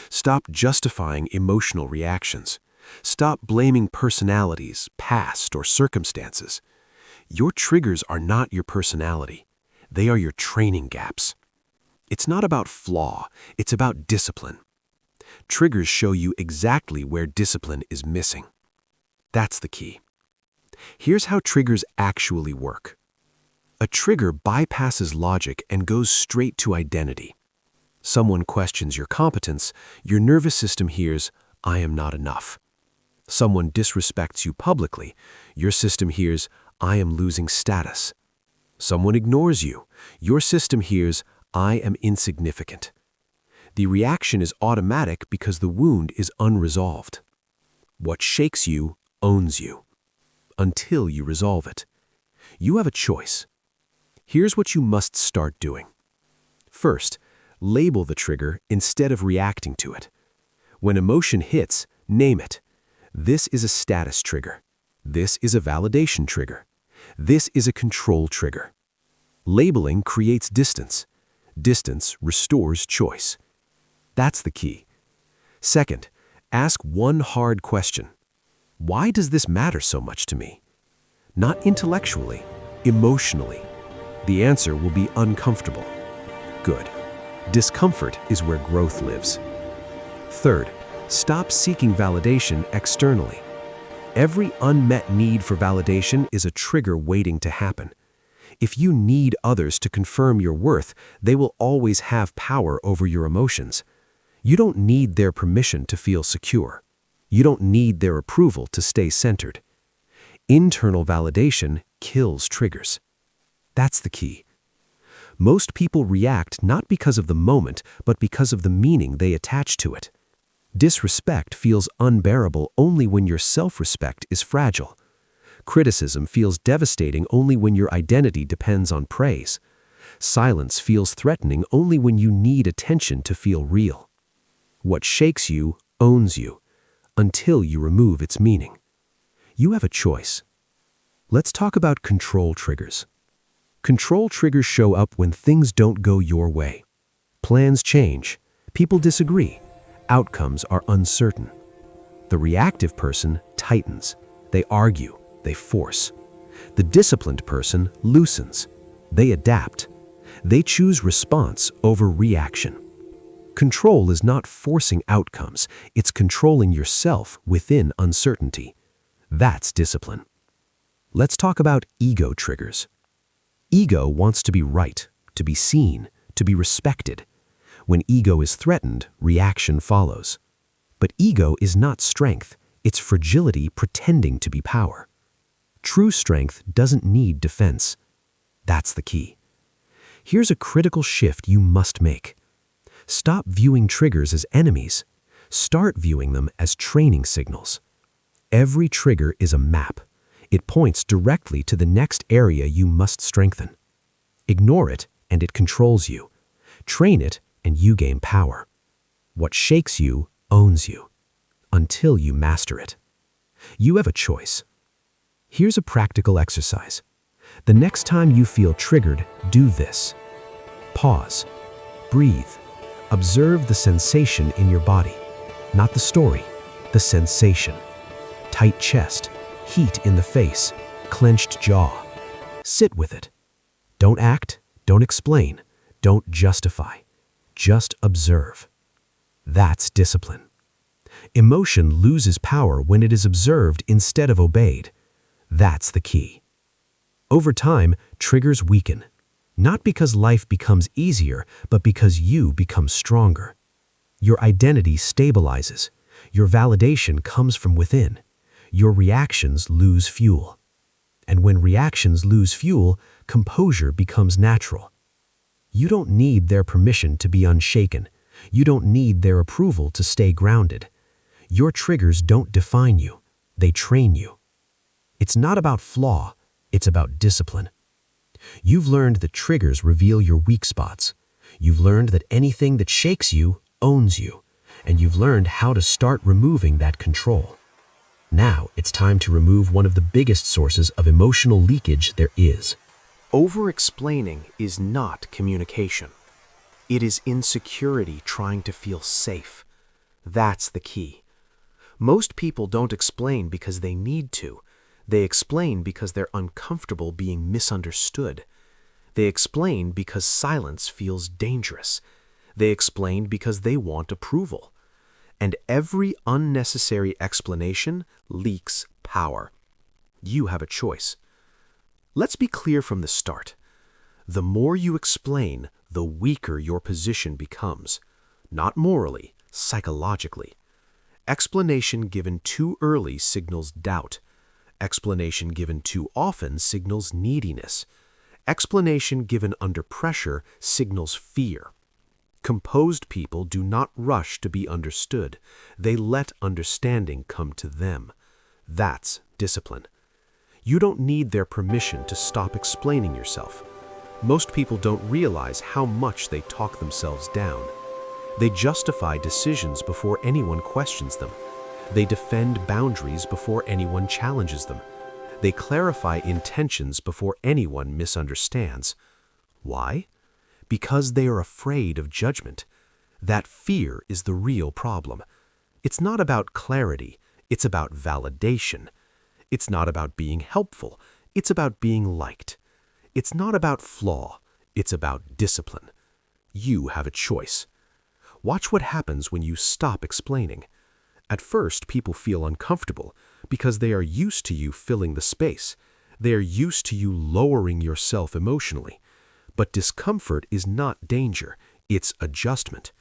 Stop justifying emotional reactions. Stop blaming personalities, past, or circumstances. Your triggers are not your personality. They are your training gaps. It's not about flaw, it's about discipline. Triggers show you exactly where discipline is missing. That's the key. Here's how triggers actually work. A trigger bypasses logic and goes straight to identity. Someone questions your competence, your nervous system hears, "I am not enough." Someone disrespects you publicly, your system hears, "I am losing status." Someone ignores you, your system hears, "I am insignificant." The reaction is automatic because the wound is unresolved. What shakes you owns you, until you resolve it. You have a choice. Here's what you must start doing. First, label the trigger instead of reacting to it. When emotion hits, name it. This is a status trigger. This is a validation trigger. This is a control trigger. Labeling creates distance. Distance restores choice. That's the key. Second, ask one hard question. Why does this matter so much to me? Not intellectually, emotionally. The answer will be uncomfortable. Good. Discomfort is where growth lives. Third, stop seeking validation externally. Every unmet need for validation is a trigger waiting to happen. If you need others to confirm your worth, they will always have power over your emotions. You don't need their permission to feel secure. You don't need their approval to stay centered. Internal validation kills triggers. That's the key. Most people react not because of the moment, but because of the meaning they attach to it. Disrespect feels unbearable only when your self-respect is fragile. Criticism feels devastating only when your identity depends on praise. Silence feels threatening only when you need attention to feel real. What shakes you owns you, until you remove its meaning. You have a choice. Let's talk about control triggers. Control triggers show up when things don't go your way. Plans change, people disagree, outcomes are uncertain. The reactive person tightens, they argue, they force. The disciplined person loosens, they adapt. They choose response over reaction. Control is not forcing outcomes, it's controlling yourself within uncertainty. That's discipline. Let's talk about ego triggers. Ego wants to be right, to be seen, to be respected. When ego is threatened, reaction follows. But ego is not strength, it's fragility pretending to be power. True strength doesn't need defense. That's the key. Here's a critical shift you must make. Stop viewing triggers as enemies. Start viewing them as training signals. Every trigger is a map. It points directly to the next area you must strengthen. Ignore it, and it controls you. Train it, and you gain power. What shakes you owns you, until you master it. You have a choice. Here's a practical exercise. The next time you feel triggered, do this. Pause. Breathe. Observe the sensation in your body. Not the story, the sensation. Tight chest, heat in the face, clenched jaw. Sit with it. Don't act, don't explain, don't justify. Just observe. That's discipline. Emotion loses power when it is observed instead of obeyed. That's the key. Over time, triggers weaken. Not because life becomes easier, but because you become stronger. Your identity stabilizes. Your validation comes from within. Your reactions lose fuel. And when reactions lose fuel, composure becomes natural. You don't need their permission to be unshaken. You don't need their approval to stay grounded. Your triggers don't define you. They train you. It's not about flaw. It's about discipline. You've learned that triggers reveal your weak spots. You've learned that anything that shakes you owns you. And you've learned how to start removing that control. Now it's time to remove one of the biggest sources of emotional leakage there is. Over-explaining is not communication. It is insecurity trying to feel safe. That's the key. Most people don't explain because they need to. They explain because they're uncomfortable being misunderstood. They explain because silence feels dangerous. They explain because they want approval. And every unnecessary explanation leaks power. You have a choice. Let's be clear from the start. The more you explain, the weaker your position becomes. Not morally, psychologically. Explanation given too early signals doubt. Explanation given too often signals neediness. Explanation given under pressure signals fear. Composed people do not rush to be understood. They let understanding come to them. That's discipline. You don't need their permission to stop explaining yourself. Most people don't realize how much they talk themselves down. They justify decisions before anyone questions them. They defend boundaries before anyone challenges them. They clarify intentions before anyone misunderstands. Why? Because they are afraid of judgment. That fear is the real problem. It's not about clarity, it's about validation. It's not about being helpful, it's about being liked. It's not about flaw, it's about discipline. You have a choice. Watch what happens when you stop explaining. At first, people feel uncomfortable because they are used to you filling the space. They are used to you lowering yourself emotionally. But discomfort is not danger, it's adjustment.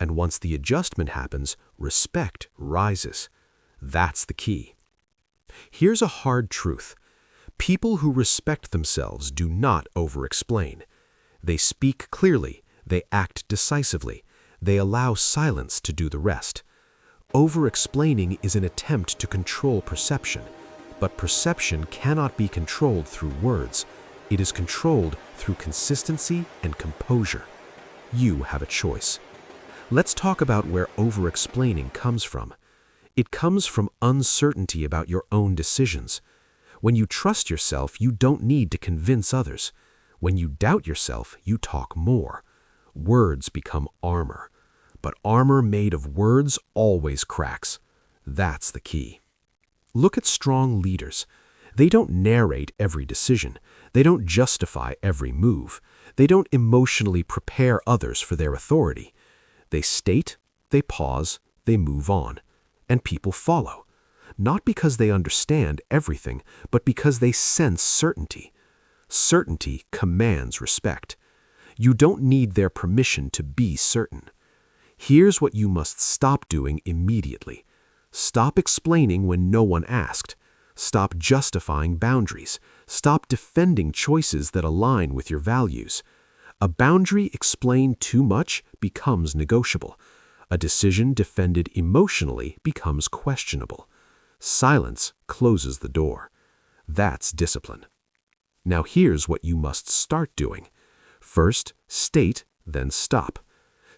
And once the adjustment happens, respect rises. That's the key. Here's a hard truth. People who respect themselves do not over-explain. They speak clearly, they act decisively, they allow silence to do the rest. Over-explaining is an attempt to control perception, but perception cannot be controlled through words. It is controlled through consistency and composure. You have a choice. Let's talk about where over-explaining comes from. It comes from uncertainty about your own decisions. When you trust yourself, you don't need to convince others. When you doubt yourself, you talk more. Words become armor. But armor made of words always cracks. That's the key. Look at strong leaders. They don't narrate every decision. They don't justify every move. They don't emotionally prepare others for their authority. They state, they pause, they move on. And people follow. Not because they understand everything, but because they sense certainty. Certainty commands respect. You don't need their permission to be certain. Here's what you must stop doing immediately. Stop explaining when no one asked. Stop justifying boundaries. Stop defending choices that align with your values. A boundary explained too much becomes negotiable. A decision defended emotionally becomes questionable. Silence closes the door. That's discipline. Now here's what you must start doing. First, state, then stop.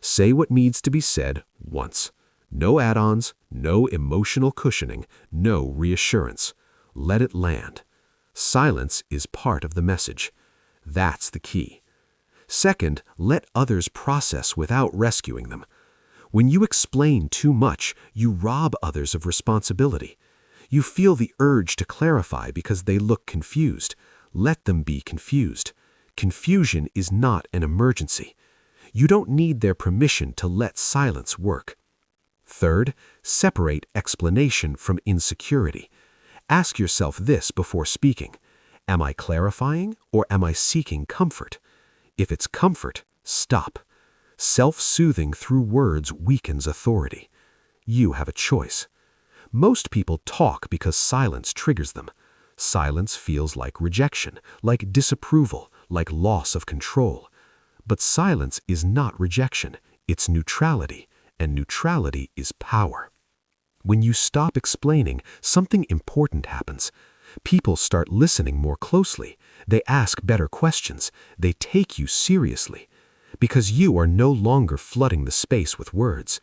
Say what needs to be said once. No add-ons, no emotional cushioning, no reassurance. Let it land. Silence is part of the message. That's the key. Second, let others process without rescuing them. When you explain too much, you rob others of responsibility. You feel the urge to clarify because they look confused. Let them be confused. Confusion is not an emergency. You don't need their permission to let silence work. Third, separate explanation from insecurity. Ask yourself this before speaking. Am I clarifying or am I seeking comfort? If it's comfort, stop. Self-soothing through words weakens authority. You have a choice. Most people talk because silence triggers them. Silence feels like rejection, like disapproval, like loss of control. But silence is not rejection, it's neutrality, and neutrality is power. When you stop explaining, something important happens. People start listening more closely. They ask better questions. They take you seriously. Because you are no longer flooding the space with words.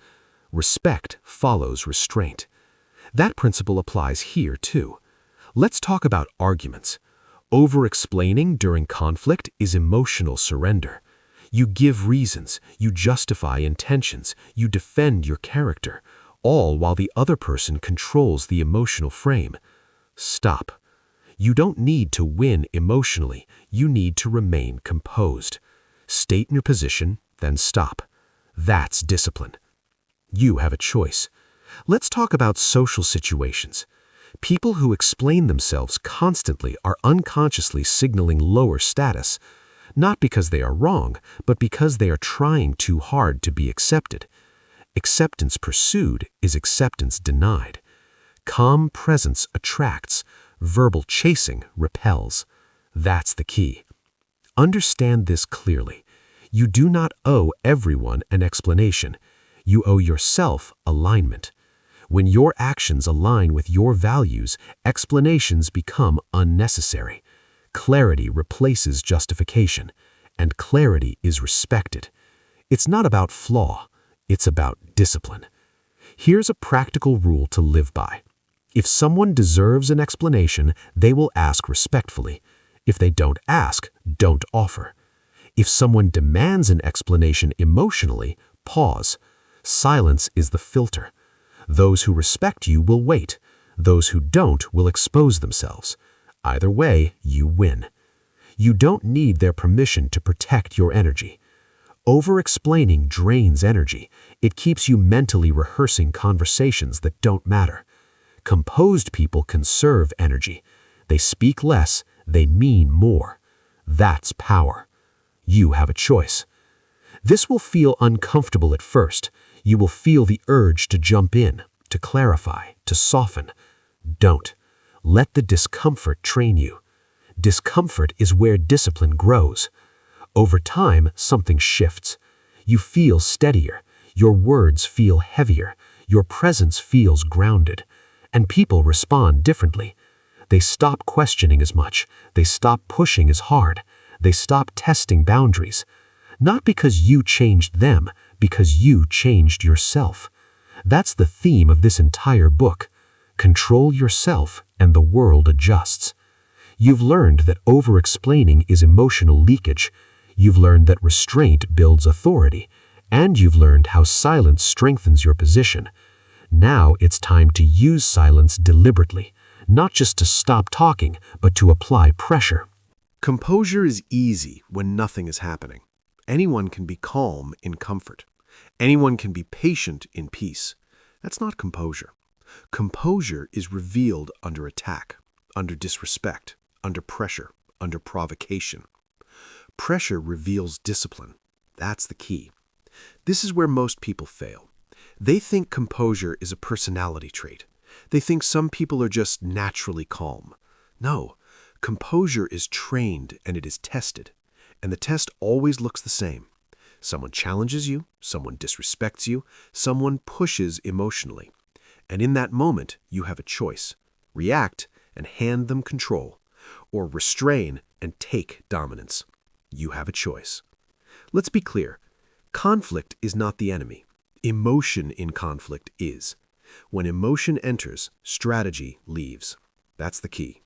Respect follows restraint. That principle applies here too. Let's talk about arguments. Over-explaining during conflict is emotional surrender. You give reasons, you justify intentions, you defend your character, all while the other person controls the emotional frame. Stop. You don't need to win emotionally, you need to remain composed. State your position, then stop. That's discipline. You have a choice. Let's talk about social situations. People who explain themselves constantly are unconsciously signaling lower status, not because they are wrong, but because they are trying too hard to be accepted. Acceptance pursued is acceptance denied. Calm presence attracts, verbal chasing repels. That's the key. Understand this clearly. You do not owe everyone an explanation. You owe yourself alignment. When your actions align with your values, explanations become unnecessary. Clarity replaces justification, and clarity is respected. It's not about flaw, it's about discipline. Here's a practical rule to live by. If someone deserves an explanation, they will ask respectfully. If they don't ask, don't offer. If someone demands an explanation emotionally, pause. Silence is the filter. Those who respect you will wait. Those who don't will expose themselves. Either way, you win. You don't need their permission to protect your energy. Over-explaining drains energy. It keeps you mentally rehearsing conversations that don't matter. Composed people conserve energy. They speak less, they mean more. That's power. You have a choice. This will feel uncomfortable at first. You will feel the urge to jump in, to clarify, to soften. Don't. Let the discomfort train you. Discomfort is where discipline grows. Over time, something shifts. You feel steadier. Your words feel heavier. Your presence feels grounded. And people respond differently. They stop questioning as much. They stop pushing as hard. They stop testing boundaries. Not because you changed them, because you changed yourself. That's the theme of this entire book. Control yourself and the world adjusts. You've learned that over-explaining is emotional leakage. You've learned that restraint builds authority. And you've learned how silence strengthens your position. Now it's time to use silence deliberately, not just to stop talking, but to apply pressure. Composure is easy when nothing is happening. Anyone can be calm in comfort. Anyone can be patient in peace. That's not composure. Composure is revealed under attack, under disrespect, under pressure, under provocation. Pressure reveals discipline. That's the key. This is where most people fail. They think composure is a personality trait. They think some people are just naturally calm. No, composure is trained and it is tested. And the test always looks the same. Someone challenges you, someone disrespects you, someone pushes emotionally. And in that moment, you have a choice. React and hand them control, or restrain and take dominance. You have a choice. Let's be clear. Conflict is not the enemy. Emotion in conflict is. When emotion enters, strategy leaves. That's the key.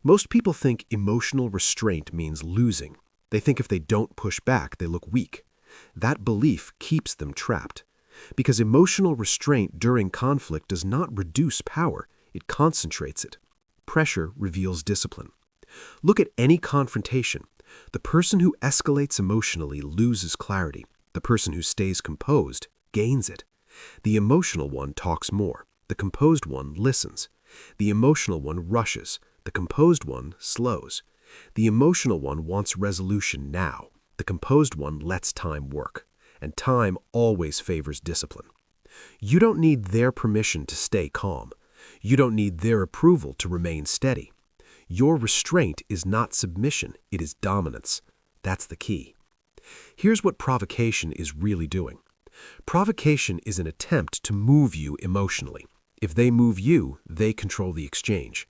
Most people think emotional restraint means losing. They think if they don't push back, they look weak. That belief keeps them trapped. Because emotional restraint during conflict does not reduce power, it concentrates it. Pressure reveals discipline. Look at any confrontation. The person who escalates emotionally loses clarity. The person who stays composed gains it. The emotional one talks more. The composed one listens. The emotional one rushes. The composed one slows. The emotional one wants resolution now. The composed one lets time work. And time always favors discipline. You don't need their permission to stay calm. You don't need their approval to remain steady. Your restraint is not submission, it is dominance. That's the key. Here's what provocation is really doing. Provocation is an attempt to move you emotionally. If they move you, they control the exchange.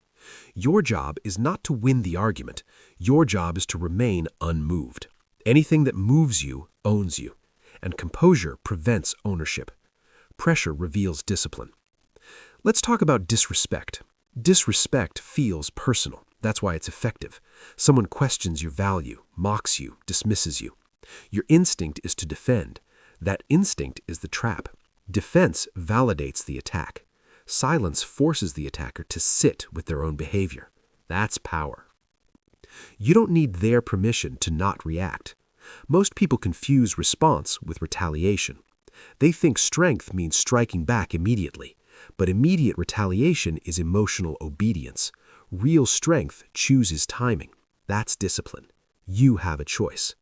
Your job is not to win the argument. Your job is to remain unmoved. Anything that moves you owns you. And composure prevents ownership. Pressure reveals discipline. Let's talk about disrespect. Disrespect feels personal. That's why it's effective. Someone questions your value, mocks you, dismisses you. Your instinct is to defend. That instinct is the trap. Defense validates the attack. Silence forces the attacker to sit with their own behavior. That's power. You don't need their permission to not react. Most people confuse response with retaliation. They think strength means striking back immediately. But immediate retaliation is emotional obedience. Real strength chooses timing. That's discipline. You have a choice.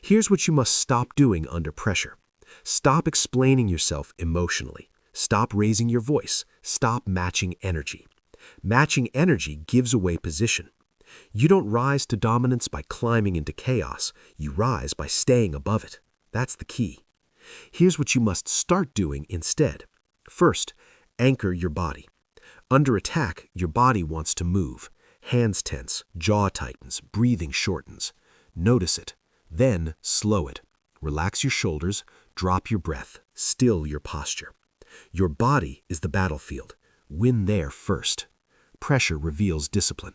Here's what you must stop doing under pressure. Stop explaining yourself emotionally. Stop raising your voice. Stop matching energy. Matching energy gives away position. You don't rise to dominance by climbing into chaos. You rise by staying above it. That's the key. Here's what you must start doing instead. First, anchor your body. Under attack, your body wants to move. Hands tense, jaw tightens, breathing shortens. Notice it. Then slow it. Relax your shoulders, drop your breath, still your posture. Your body is the battlefield. Win there first. Pressure reveals discipline.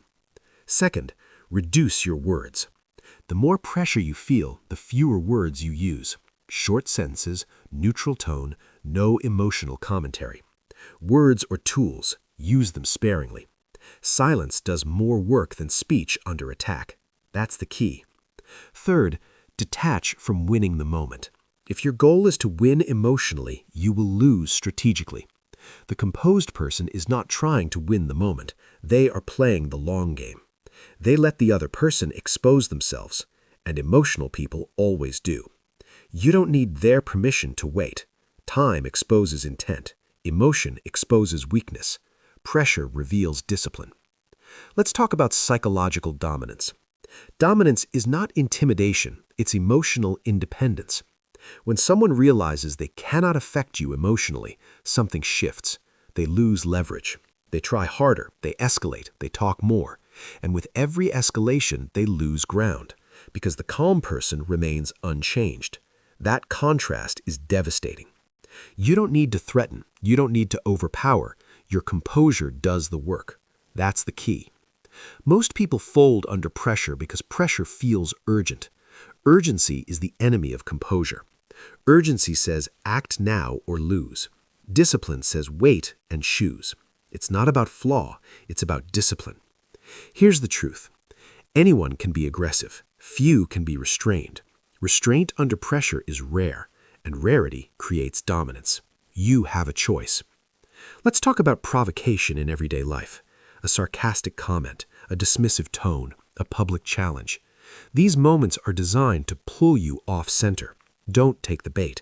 Second, reduce your words. The more pressure you feel, the fewer words you use. Short sentences, neutral tone, no emotional commentary. Words are tools. Use them sparingly. Silence does more work than speech under attack. That's the key. Third, detach from winning the moment. If your goal is to win emotionally, you will lose strategically. The composed person is not trying to win the moment. They are playing the long game. They let the other person expose themselves, and emotional people always do. You don't need their permission to wait. Time exposes intent. Emotion exposes weakness. Pressure reveals discipline. Let's talk about psychological dominance. Dominance is not intimidation, it's emotional independence. When someone realizes they cannot affect you emotionally, something shifts. They lose leverage. They try harder, they escalate, they talk more. And with every escalation, they lose ground, because the calm person remains unchanged. That contrast is devastating. You don't need to threaten. You don't need to overpower. Your composure does the work. That's the key. Most people fold under pressure because pressure feels urgent. Urgency is the enemy of composure. Urgency says act now or lose. Discipline says wait and choose. It's not about flaw, it's about discipline. Here's the truth. Anyone can be aggressive. Few can be restrained. Restraint under pressure is rare, and rarity creates dominance. You have a choice. Let's talk about provocation in everyday life. A sarcastic comment, a dismissive tone, a public challenge. These moments are designed to pull you off center. Don't take the bait.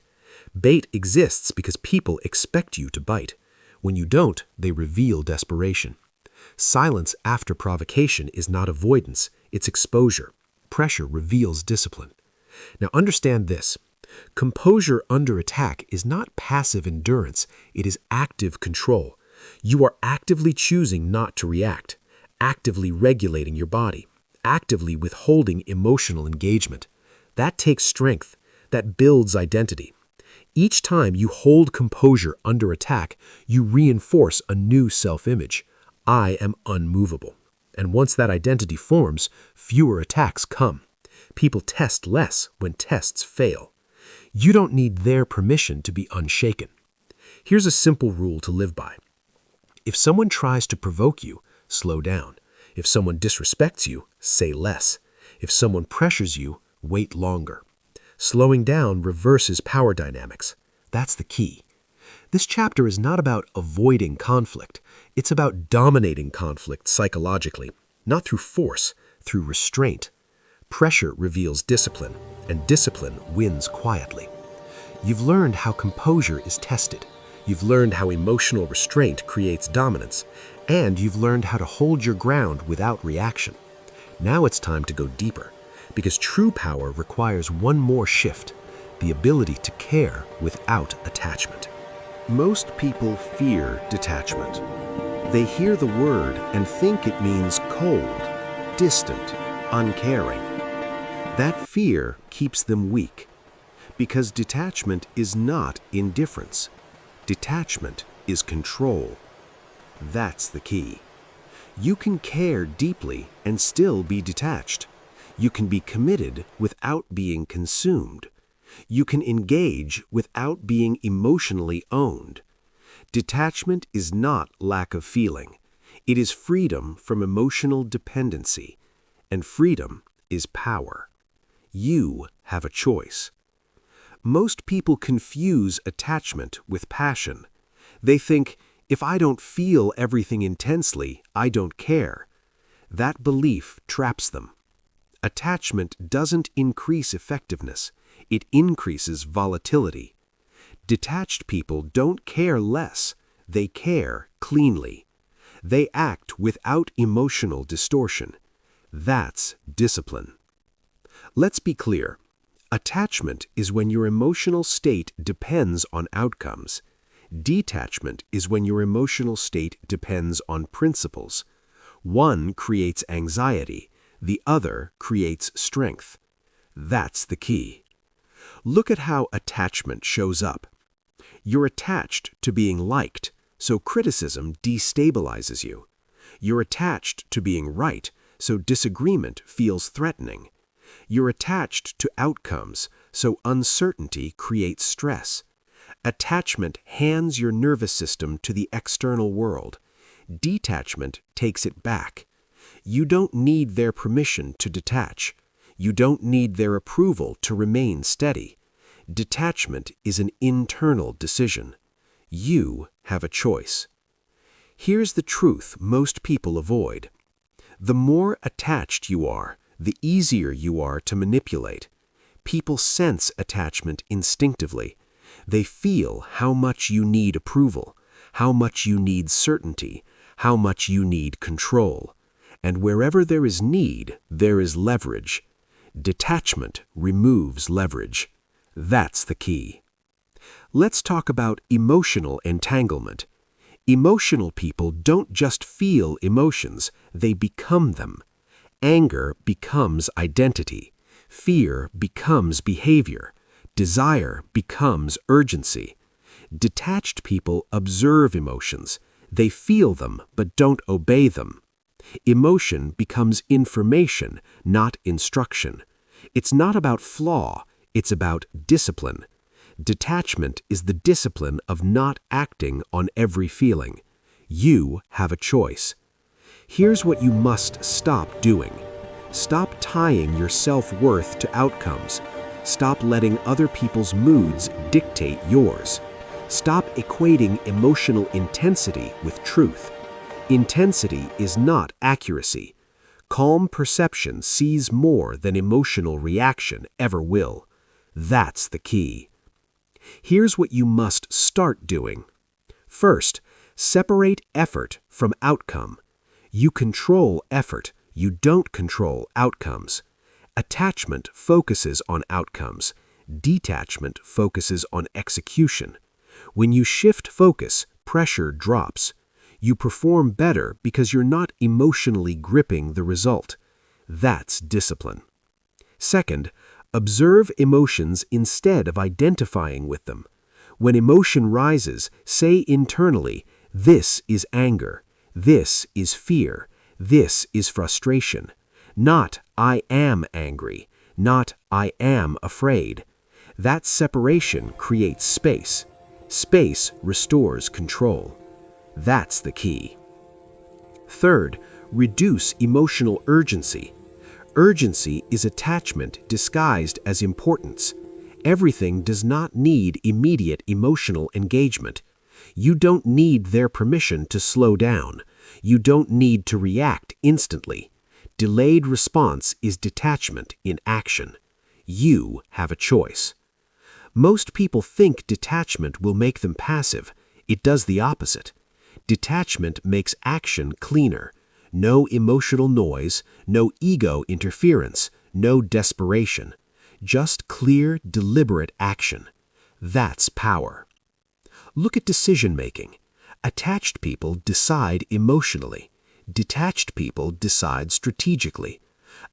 Bait exists because people expect you to bite. When you don't, they reveal desperation. Silence after provocation is not avoidance, it's exposure. Pressure reveals discipline. Now understand this. Composure under attack is not passive endurance, it is active control. You are actively choosing not to react, actively regulating your body, actively withholding emotional engagement. That takes strength, that builds identity. Each time you hold composure under attack, you reinforce a new self-image. I am unmovable. And once that identity forms, fewer attacks come. People test less when tests fail. You don't need their permission to be unshaken. Here's a simple rule to live by. If someone tries to provoke you, slow down. If someone disrespects you, say less. If someone pressures you, wait longer. Slowing down reverses power dynamics. That's the key. This chapter is not about avoiding conflict. It's about dominating conflict psychologically, not through force, through restraint. Pressure reveals discipline, and discipline wins quietly. You've learned how composure is tested. You've learned how emotional restraint creates dominance, and you've learned how to hold your ground without reaction. Now it's time to go deeper, because true power requires one more shift, the ability to care without attachment. Most people fear detachment. They hear the word and think it means cold, distant, uncaring. That fear keeps them weak, because detachment is not indifference. Detachment is control. That's the key. You can care deeply and still be detached. You can be committed without being consumed. You can engage without being emotionally owned. Detachment is not lack of feeling. It is freedom from emotional dependency, and freedom is power. You have a choice. Most people confuse attachment with passion. They think, If I don't feel everything intensely, I don't care. That belief traps them. Attachment doesn't increase effectiveness, it increases volatility. Detached people don't care less, they care cleanly. They act without emotional distortion. That's discipline. Let's be clear. Attachment is when your emotional state depends on outcomes. Detachment is when your emotional state depends on principles. One creates anxiety, the other creates strength. That's the key. Look at how attachment shows up. You're attached to being liked, so criticism destabilizes you. You're attached to being right, so disagreement feels threatening. You're attached to outcomes, so uncertainty creates stress. Attachment hands your nervous system to the external world. Detachment takes it back. You don't need their permission to detach. You don't need their approval to remain steady. Detachment is an internal decision. You have a choice. Here's the truth most people avoid. The more attached you are, the easier you are to manipulate. People sense attachment instinctively. They feel how much you need approval, how much you need certainty, how much you need control. And wherever there is need, there is leverage. Detachment removes leverage. That's the key. Let's talk about emotional entanglement. Emotional people don't just feel emotions, they become them. Anger becomes identity. Fear becomes behavior. Desire becomes urgency. Detached people observe emotions. They feel them but don't obey them. Emotion becomes information, not instruction. It's not about flaw, it's about discipline. Detachment is the discipline of not acting on every feeling. You have a choice. Here's what you must stop doing. Stop tying your self-worth to outcomes. Stop letting other people's moods dictate yours. Stop equating emotional intensity with truth. Intensity is not accuracy. Calm perception sees more than emotional reaction ever will. That's the key. Here's what you must start doing. First, separate effort from outcome. You control effort, you don't control outcomes. Attachment focuses on outcomes. Detachment focuses on execution. When you shift focus, pressure drops. You perform better because you're not emotionally gripping the result. That's discipline. Second, observe emotions instead of identifying with them. When emotion rises, say internally, "This is anger. This is fear. This is frustration." Not, "I am angry." Not, "I am afraid." That separation creates space. Space restores control. That's the key. Third, reduce emotional urgency. Urgency is attachment disguised as importance. Everything does not need immediate emotional engagement. You don't need their permission to slow down. You don't need to react instantly. Delayed response is detachment in action. You have a choice. Most people think detachment will make them passive. It does the opposite. Detachment makes action cleaner. No emotional noise, no ego interference, no desperation. Just clear, deliberate action. That's power. Look at decision-making. Attached people decide emotionally. Detached people decide strategically.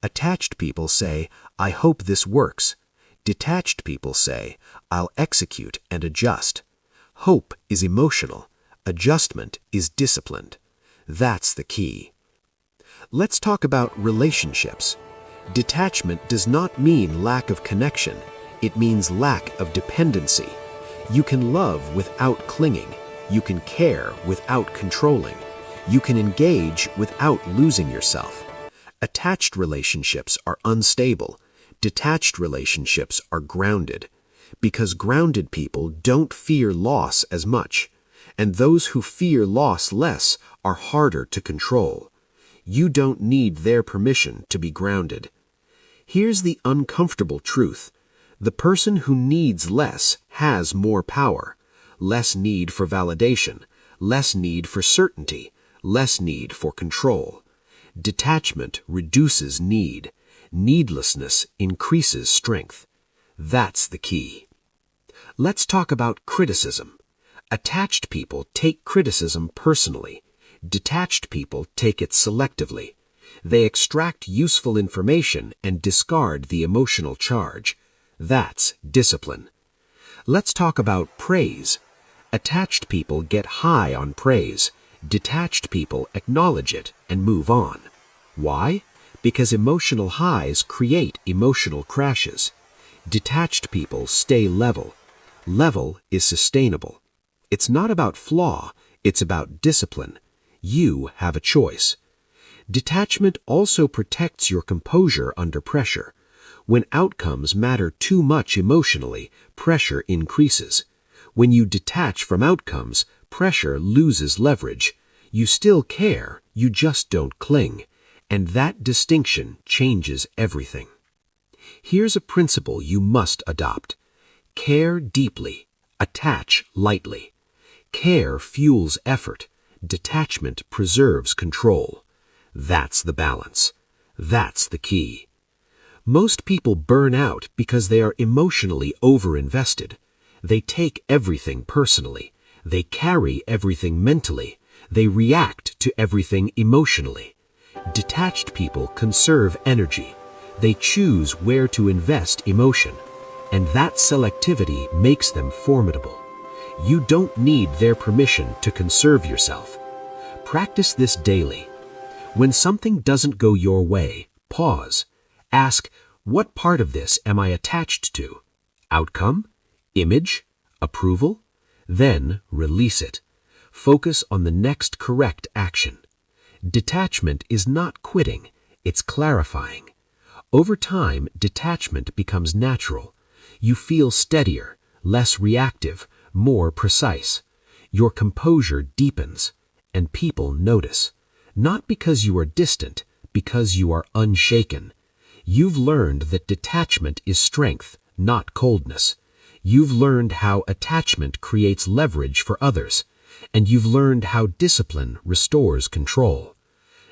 Attached people say, "I hope this works." Detached people say, "I'll execute and adjust." Hope is emotional. Adjustment is disciplined. That's the key. Let's talk about relationships. Detachment does not mean lack of connection. It means lack of dependency. You can love without clinging. You can care without controlling. You can engage without losing yourself. Attached relationships are unstable. Detached relationships are grounded. Because grounded people don't fear loss as much. And those who fear loss less are harder to control. You don't need their permission to be grounded. Here's the uncomfortable truth. The person who needs less has more power, less need for validation, less need for certainty, less need for control. Detachment reduces need. Needlessness increases strength. That's the key. Let's talk about criticism. Attached people take criticism personally. Detached people take it selectively. They extract useful information and discard the emotional charge. That's discipline. Let's talk about praise. Attached people get high on praise. Detached people acknowledge it and move on. Why? Because emotional highs create emotional crashes. Detached people stay level. Level is sustainable. It's not about flaw, it's about discipline. You have a choice. Detachment also protects your composure under pressure. When outcomes matter too much emotionally, pressure increases. When you detach from outcomes, pressure loses leverage. You still care, you just don't cling. And that distinction changes everything. Here's a principle you must adopt. Care deeply, attach lightly. Care fuels effort. Detachment preserves control. That's the balance. That's the key. Most people burn out because they are emotionally overinvested. They take everything personally. They carry everything mentally. They react to everything emotionally. Detached people conserve energy. They choose where to invest emotion. And that selectivity makes them formidable. You don't need their permission to conserve yourself. Practice this daily. When something doesn't go your way, pause. Ask, what part of this am I attached to? Outcome? Image? Approval? Then release it. Focus on the next correct action. Detachment is not quitting, it's clarifying. Over time, detachment becomes natural. You feel steadier, less reactive, more precise. Your composure deepens, and people notice. Not because you are distant, because you are unshaken. You've learned that detachment is strength, not coldness. You've learned how attachment creates leverage for others, and you've learned how discipline restores control.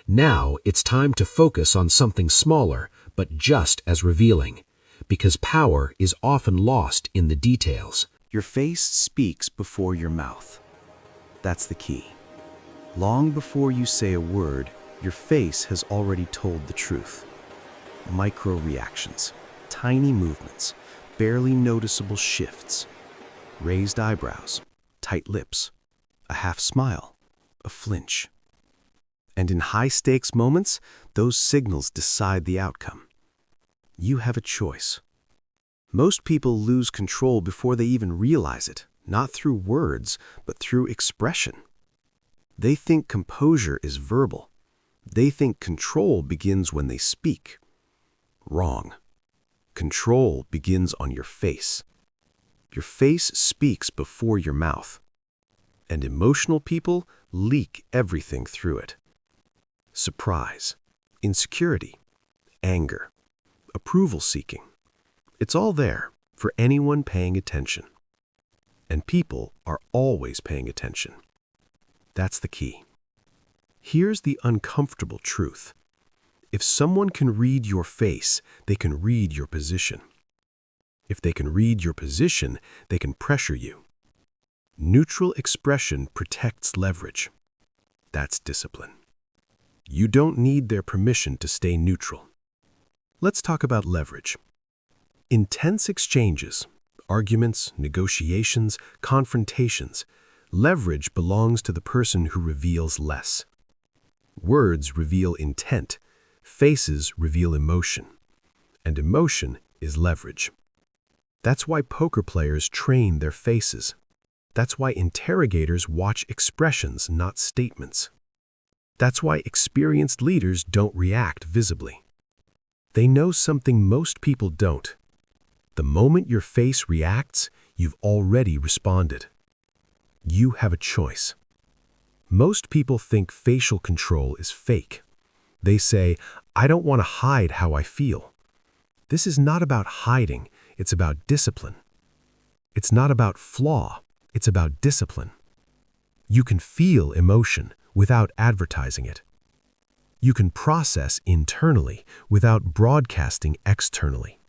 Now it's time to focus on something smaller, but just as revealing, because power is often lost in the details. Your face speaks before your mouth. That's the key. Long before you say a word, your face has already told the truth. Micro reactions, tiny movements, barely noticeable shifts, raised eyebrows, tight lips, a half smile, a flinch. And in high-stakes moments, those signals decide the outcome. You have a choice. Most people lose control before they even realize it, not through words, but through expression. They think composure is verbal. They think control begins when they speak. Wrong. Control begins on your face. Your face speaks before your mouth. And emotional people leak everything through it. Surprise, insecurity, anger, approval seeking. It's all there for anyone paying attention. And people are always paying attention. That's the key. Here's the uncomfortable truth. If someone can read your face, they can read your position. If they can read your position, they can pressure you. Neutral expression protects leverage. That's discipline. You don't need their permission to stay neutral. Let's talk about leverage. Intense exchanges, arguments, negotiations, confrontations. Leverage belongs to the person who reveals less. Words reveal intent. Faces reveal emotion. And emotion is leverage. That's why poker players train their faces. That's why interrogators watch expressions, not statements. That's why experienced leaders don't react visibly. They know something most people don't. The moment your face reacts, you've already responded. You have a choice. Most people think facial control is fake. They say, I don't want to hide how I feel. This is not about hiding, it's about discipline. It's not about flaw, it's about discipline. You can feel emotion without advertising it. You can process internally without broadcasting externally.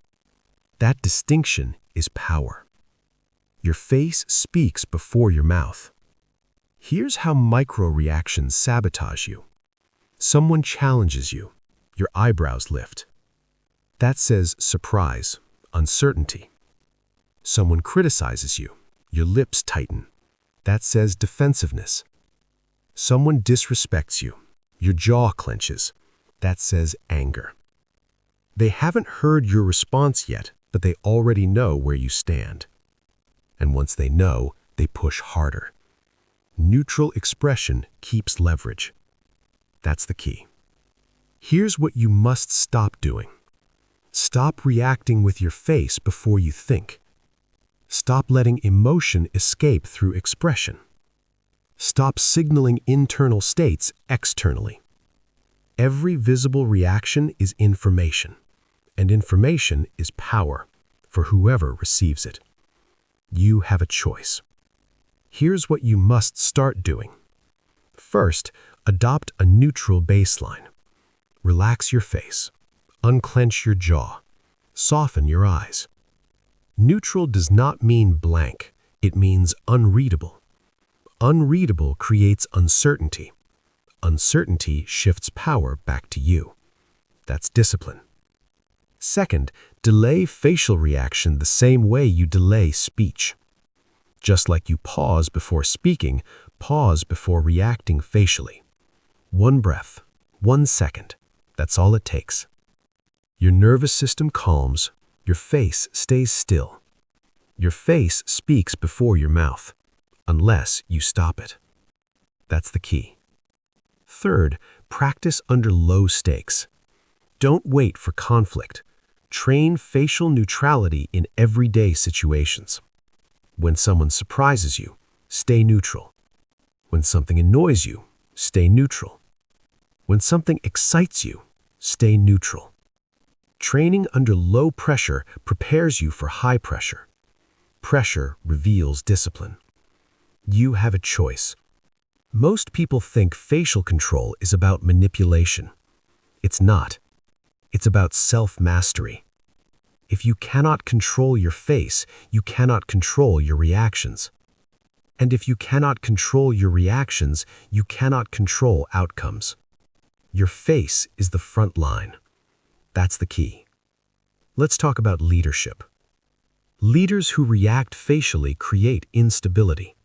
That distinction is power. Your face speaks before your mouth. Here's how micro-reactions sabotage you. Someone challenges you. Your eyebrows lift. That says surprise, uncertainty. Someone criticizes you. Your lips tighten. That says defensiveness. Someone disrespects you. Your jaw clenches. That says anger. They haven't heard your response yet, but they already know where you stand. And once they know, they push harder. Neutral expression keeps leverage. That's the key. Here's what you must stop doing. Stop reacting with your face before you think. Stop letting emotion escape through expression. Stop signaling internal states externally. Every visible reaction is information, and information is power for whoever receives it. You have a choice. Here's what you must start doing. First, adopt a neutral baseline. Relax your face. Unclench your jaw. Soften your eyes. Neutral does not mean blank. It means unreadable. Unreadable creates uncertainty. Uncertainty shifts power back to you. That's discipline. Second, delay facial reaction the same way you delay speech. Just like you pause before speaking, pause before reacting facially. 1 breath, 1 second. That's all it takes. Your nervous system calms, your face stays still. Your face speaks before your mouth, unless you stop it. That's the key. Third, practice under low stakes. Don't wait for conflict. Train facial neutrality in everyday situations. When someone surprises you, stay neutral. When something annoys you, stay neutral. When something excites you, stay neutral. Training under low pressure prepares you for high pressure. Pressure reveals discipline. You have a choice. Most people think facial control is about manipulation. It's not. It's about self-mastery. If you cannot control your face, you cannot control your reactions. And if you cannot control your reactions, you cannot control outcomes. Your face is the front line. That's the key. Let's talk about leadership. Leaders who react facially create instability.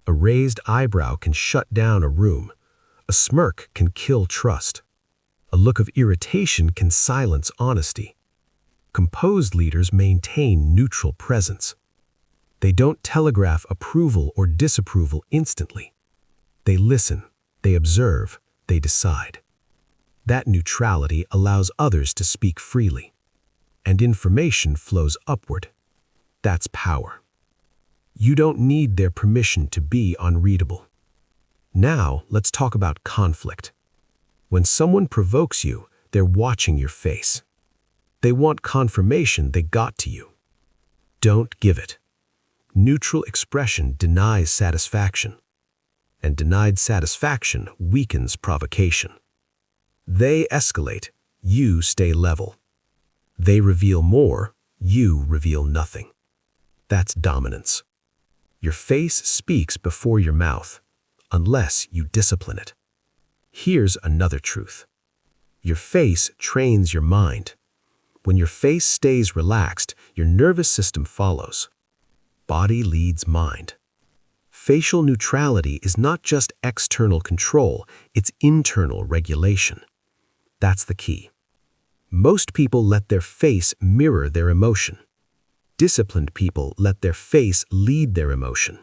A raised eyebrow can shut down a room. A smirk can kill trust. A look of irritation can silence honesty. Composed leaders maintain neutral presence. They don't telegraph approval or disapproval instantly. They listen, they observe, they decide. That neutrality allows others to speak freely, and information flows upward. That's power. You don't need their permission to be unreadable. Now, let's talk about conflict. When someone provokes you, they're watching your face. They want confirmation they got to you. Don't give it. Neutral expression denies satisfaction, and denied satisfaction weakens provocation. They escalate, you stay level. They reveal more, you reveal nothing. That's dominance. Your face speaks before your mouth, unless you discipline it. Here's another truth. Your face trains your mind. When your face stays relaxed, your nervous system follows. Body leads mind. Facial neutrality is not just external control, it's internal regulation. That's the key. Most people let their face mirror their emotion. Disciplined people let their face lead their emotion.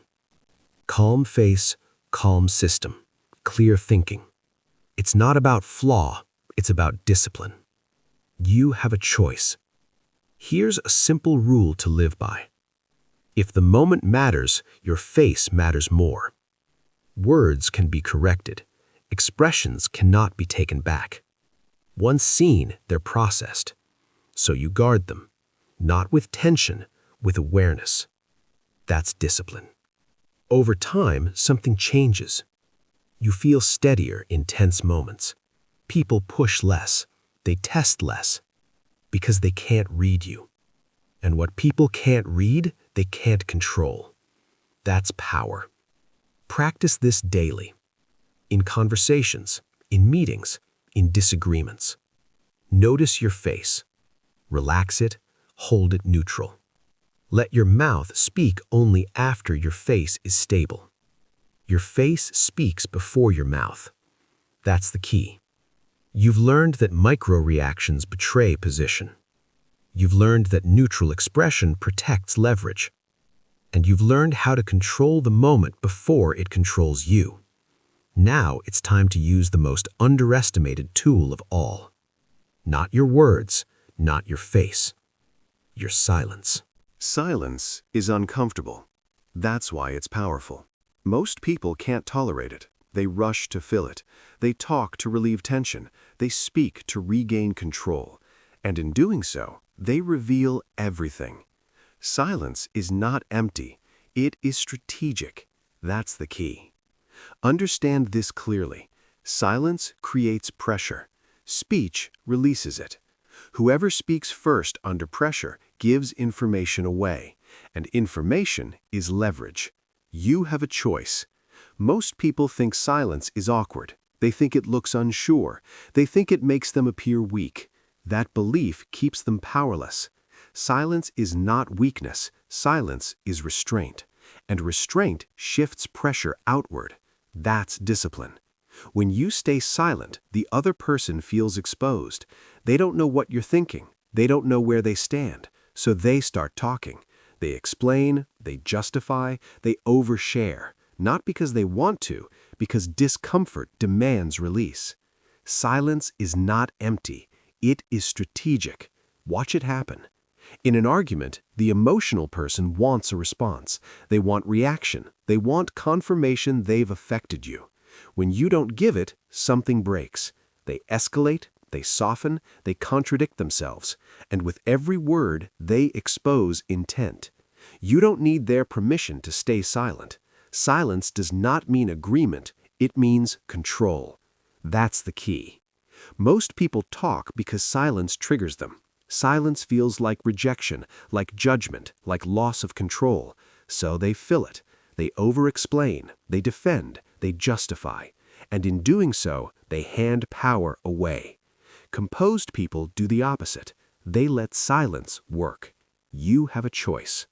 Calm face, calm system, clear thinking. It's not about flaw, it's about discipline. You have a choice. Here's a simple rule to live by. If the moment matters, your face matters more. Words can be corrected. Expressions cannot be taken back. Once seen, they're processed. So you guard them, not with tension, with awareness. That's discipline. Over time, something changes. You feel steadier in tense moments. People push less. They test less. Because they can't read you. And what people can't read, they can't control. That's power. Practice this daily. In conversations, in meetings, in disagreements. Notice your face. Relax it, hold it neutral. Let your mouth speak only after your face is stable. Your face speaks before your mouth. That's the key. You've learned that micro-reactions betray position. You've learned that neutral expression protects leverage. And you've learned how to control the moment before it controls you. Now it's time to use the most underestimated tool of all. Not your words, not your face. Your silence. Silence is uncomfortable. That's why it's powerful. Most people can't tolerate it. They rush to fill it. They talk to relieve tension. They speak to regain control. And in doing so, they reveal everything. Silence is not empty. It is strategic. That's the key. Understand this clearly. Silence creates pressure. Speech releases it. Whoever speaks first under pressure gives information away, and information is leverage. You have a choice. Most people think silence is awkward. They think it looks unsure. They think it makes them appear weak. That belief keeps them powerless. Silence is not weakness. Silence is restraint. And restraint shifts pressure outward. That's discipline. When you stay silent, the other person feels exposed. They don't know what you're thinking. They don't know where they stand. So they start talking. They explain, they justify, they overshare. Not because they want to, because discomfort demands release. Silence is not empty. It is strategic. Watch it happen. In an argument, the emotional person wants a response. They want reaction. They want confirmation they've affected you. When you don't give it, something breaks. They escalate, they soften, they contradict themselves. And with every word, they expose intent. You don't need their permission to stay silent. Silence does not mean agreement. It means control. That's the key. Most people talk because silence triggers them. Silence feels like rejection, like judgment, like loss of control. So they fill it. They over-explain, they defend, they justify. And in doing so, they hand power away. Composed people do the opposite. They let silence work. You have a choice.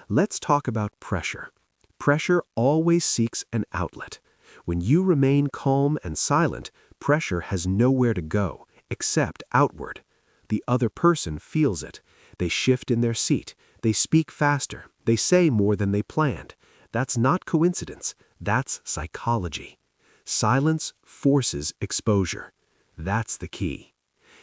Let's talk about pressure. Pressure always seeks an outlet. When you remain calm and silent, pressure has nowhere to go, except outward. The other person feels it. They shift in their seat. They speak faster. They say more than they planned. That's not coincidence. That's psychology. Silence forces exposure. That's the key.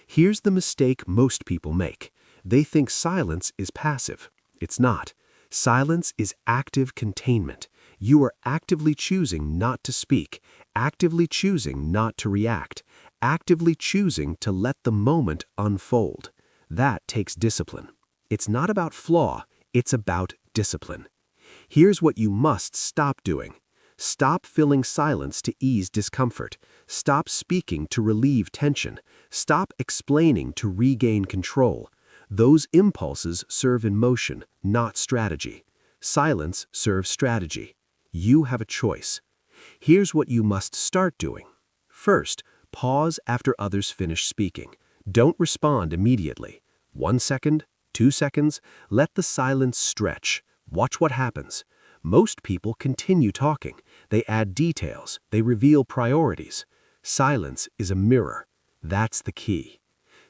Here's the mistake most people make. They think silence is passive. It's not. Silence is active containment. You are actively choosing not to speak, actively choosing not to react, actively choosing to let the moment unfold. That takes discipline. It's not about flaw, it's about discipline. Here's what you must stop doing. Stop filling silence to ease discomfort. Stop speaking to relieve tension. Stop explaining to regain control. Those impulses serve emotion, not strategy. Silence serves strategy. You have a choice. Here's what you must start doing. First, pause after others finish speaking. Don't respond immediately. 1 second, 2 seconds, let the silence stretch. Watch what happens. Most people continue talking. They add details. They reveal priorities. Silence is a mirror. That's the key.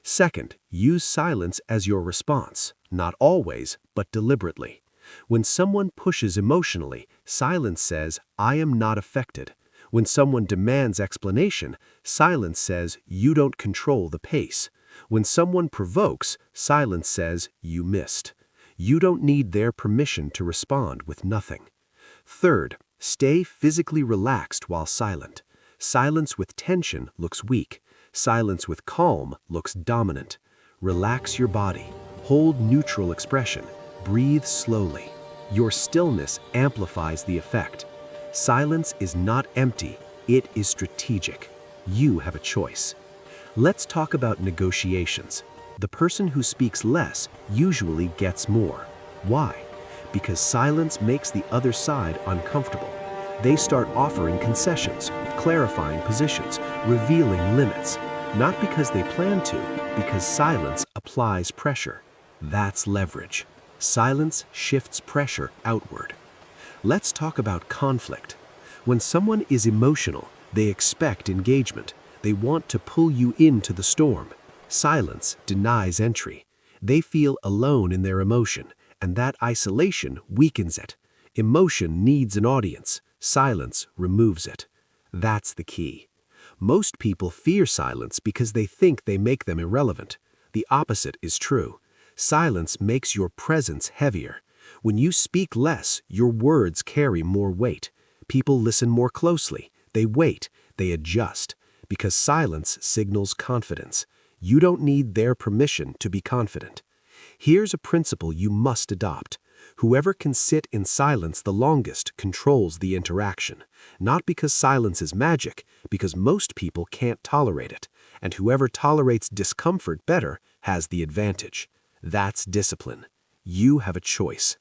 Second, use silence as your response. Not always, but deliberately. When someone pushes emotionally, silence says, "I am not affected." When someone demands explanation, silence says, "You don't control the pace." When someone provokes, silence says, "You missed." You don't need their permission to respond with nothing. Third, stay physically relaxed while silent. Silence with tension looks weak. Silence with calm looks dominant. Relax your body. Hold neutral expression. Breathe slowly. Your stillness amplifies the effect. Silence is not empty, it is strategic. You have a choice. Let's talk about negotiations. The person who speaks less usually gets more. Why? Because silence makes the other side uncomfortable. They start offering concessions, clarifying positions, revealing limits. Not because they plan to, because silence applies pressure. That's leverage. Silence shifts pressure outward. Let's talk about conflict. When someone is emotional, they expect engagement. They want to pull you into the storm. Silence denies entry. They feel alone in their emotion, and that isolation weakens it. Emotion needs an audience. Silence removes it. That's the key. Most people fear silence because they think they make them irrelevant. The opposite is true. Silence makes your presence heavier. When you speak less, your words carry more weight. People listen more closely. They wait. They adjust. Because silence signals confidence. You don't need their permission to be confident. Here's a principle you must adopt. Whoever can sit in silence the longest controls the interaction. Not because silence is magic, because most people can't tolerate it. And whoever tolerates discomfort better has the advantage. That's discipline. You have a choice.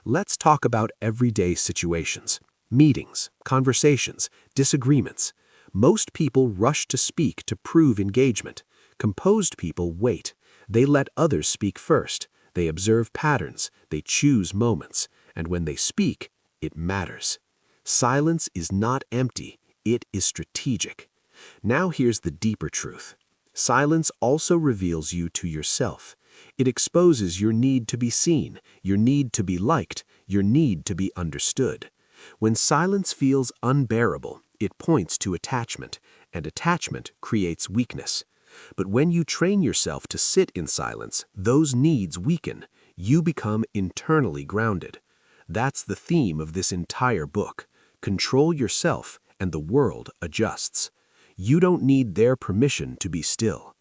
Let's talk about everyday situations. Meetings, conversations, disagreements. Most people rush to speak to prove engagement. Composed people wait. They let others speak first. They observe patterns. They choose moments. And when they speak, it matters. Silence is not empty. It is strategic. Now here's the deeper truth. Silence also reveals you to yourself. It exposes your need to be seen, your need to be liked, your need to be understood. When silence feels unbearable, it points to attachment, and attachment creates weakness. But when you train yourself to sit in silence, those needs weaken. You become internally grounded. That's the theme of this entire book. Control yourself, and the world adjusts. You don't need their permission to be still.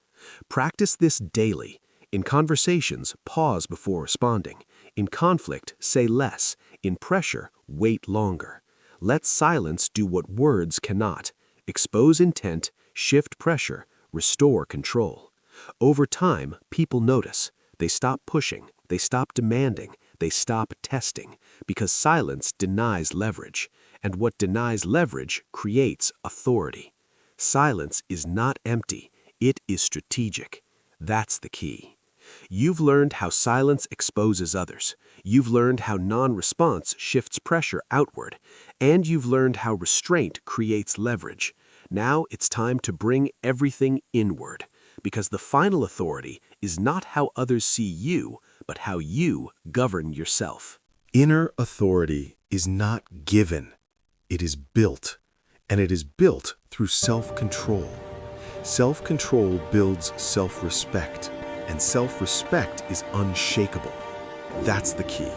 Practice this daily. In conversations, pause before responding. In conflict, say less. In pressure, wait longer. Let silence do what words cannot. Expose intent, shift pressure, restore control. Over time, people notice. They stop pushing. They stop demanding. They stop testing. Because silence denies leverage. And what denies leverage creates authority. Silence is not empty. It is strategic. That's the key. You've learned how silence exposes others. You've learned how non-response shifts pressure outward. And you've learned how restraint creates leverage. Now it's time to bring everything inward. Because the final authority is not how others see you, but how you govern yourself. Inner authority is not given. It is built. And it is built through self-control. Self-control builds self-respect. And self-respect is unshakable. That's the key.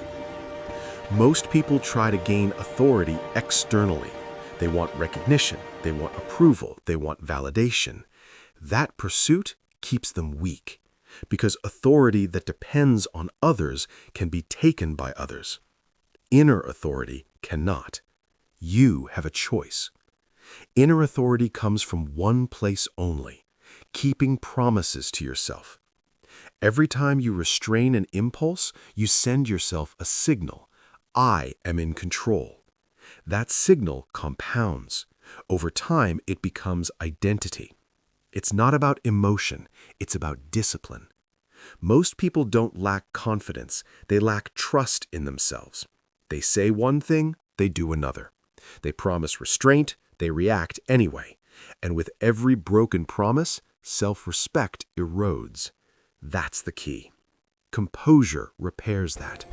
Most people try to gain authority externally. They want recognition, they want approval, they want validation. That pursuit keeps them weak, because authority that depends on others can be taken by others. Inner authority cannot. You have a choice. Inner authority comes from one place only, keeping promises to yourself. Every time you restrain an impulse, you send yourself a signal. I am in control. That signal compounds. Over time, it becomes identity. It's not about emotion, it's about discipline. Most people don't lack confidence, they lack trust in themselves. They say one thing, they do another. They promise restraint, they react anyway. And with every broken promise, self-respect erodes. That's the key. Composure repairs that.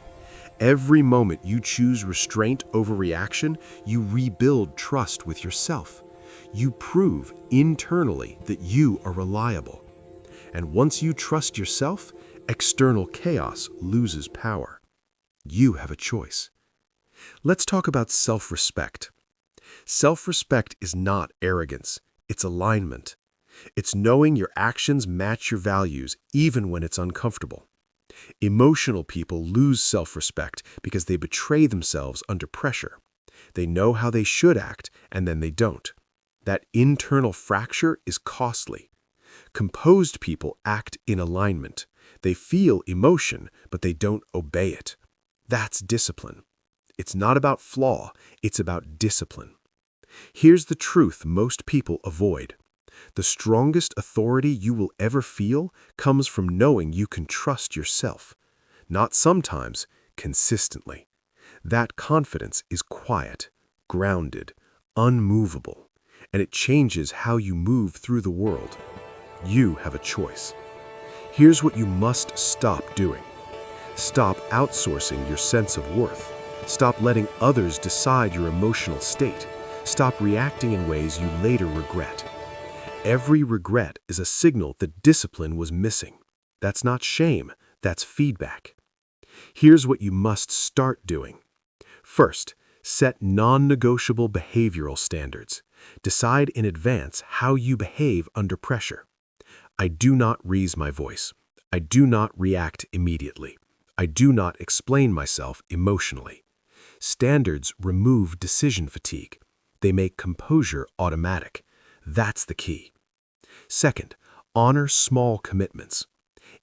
Every moment you choose restraint over reaction, you rebuild trust with yourself. You prove internally that you are reliable. And once you trust yourself, external chaos loses power. You have a choice. Let's talk about self-respect. Self-respect is not arrogance, it's alignment. It's knowing your actions match your values even when it's uncomfortable. Emotional people lose self-respect because they betray themselves under pressure. They know how they should act, and then they don't. That internal fracture is costly. Composed people act in alignment. They feel emotion, but they don't obey it. That's discipline. It's not about flaw, it's about discipline. Here's the truth most people avoid. The strongest authority you will ever feel comes from knowing you can trust yourself. Not sometimes, consistently. That confidence is quiet, grounded, unmovable, and it changes how you move through the world. You have a choice. Here's what you must stop doing. Stop outsourcing your sense of worth. Stop letting others decide your emotional state. Stop reacting in ways you later regret. Every regret is a signal that discipline was missing. That's not shame, that's feedback. Here's what you must start doing. First, set non-negotiable behavioral standards. Decide in advance how you behave under pressure. I do not raise my voice. I do not react immediately. I do not explain myself emotionally. Standards remove decision fatigue. They make composure automatic. That's the key. Second, honor small commitments.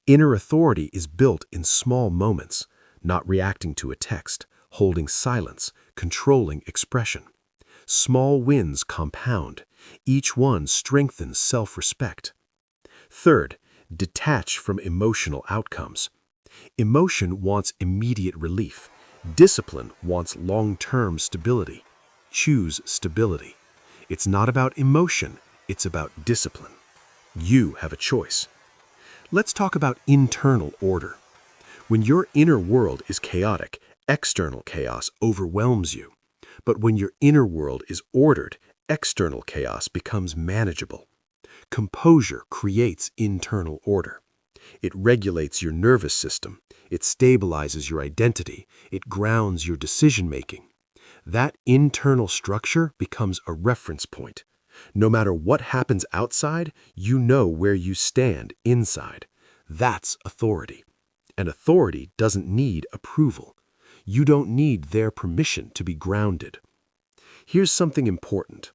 Inner authority is built in small moments, not reacting to a text, holding silence, controlling expression. Small wins compound. Each one strengthens self-respect. Third, detach from emotional outcomes. Emotion wants immediate relief. Discipline wants long-term stability. Choose stability. It's not about emotion, it's about discipline. You have a choice. Let's talk about internal order. When your inner world is chaotic, external chaos overwhelms you. But when your inner world is ordered, external chaos becomes manageable. Composure creates internal order. It regulates your nervous system. It stabilizes your identity. It grounds your decision-making. That internal structure becomes a reference point. No matter what happens outside, you know where you stand inside. That's authority. And authority doesn't need approval. You don't need their permission to be grounded. Here's something important.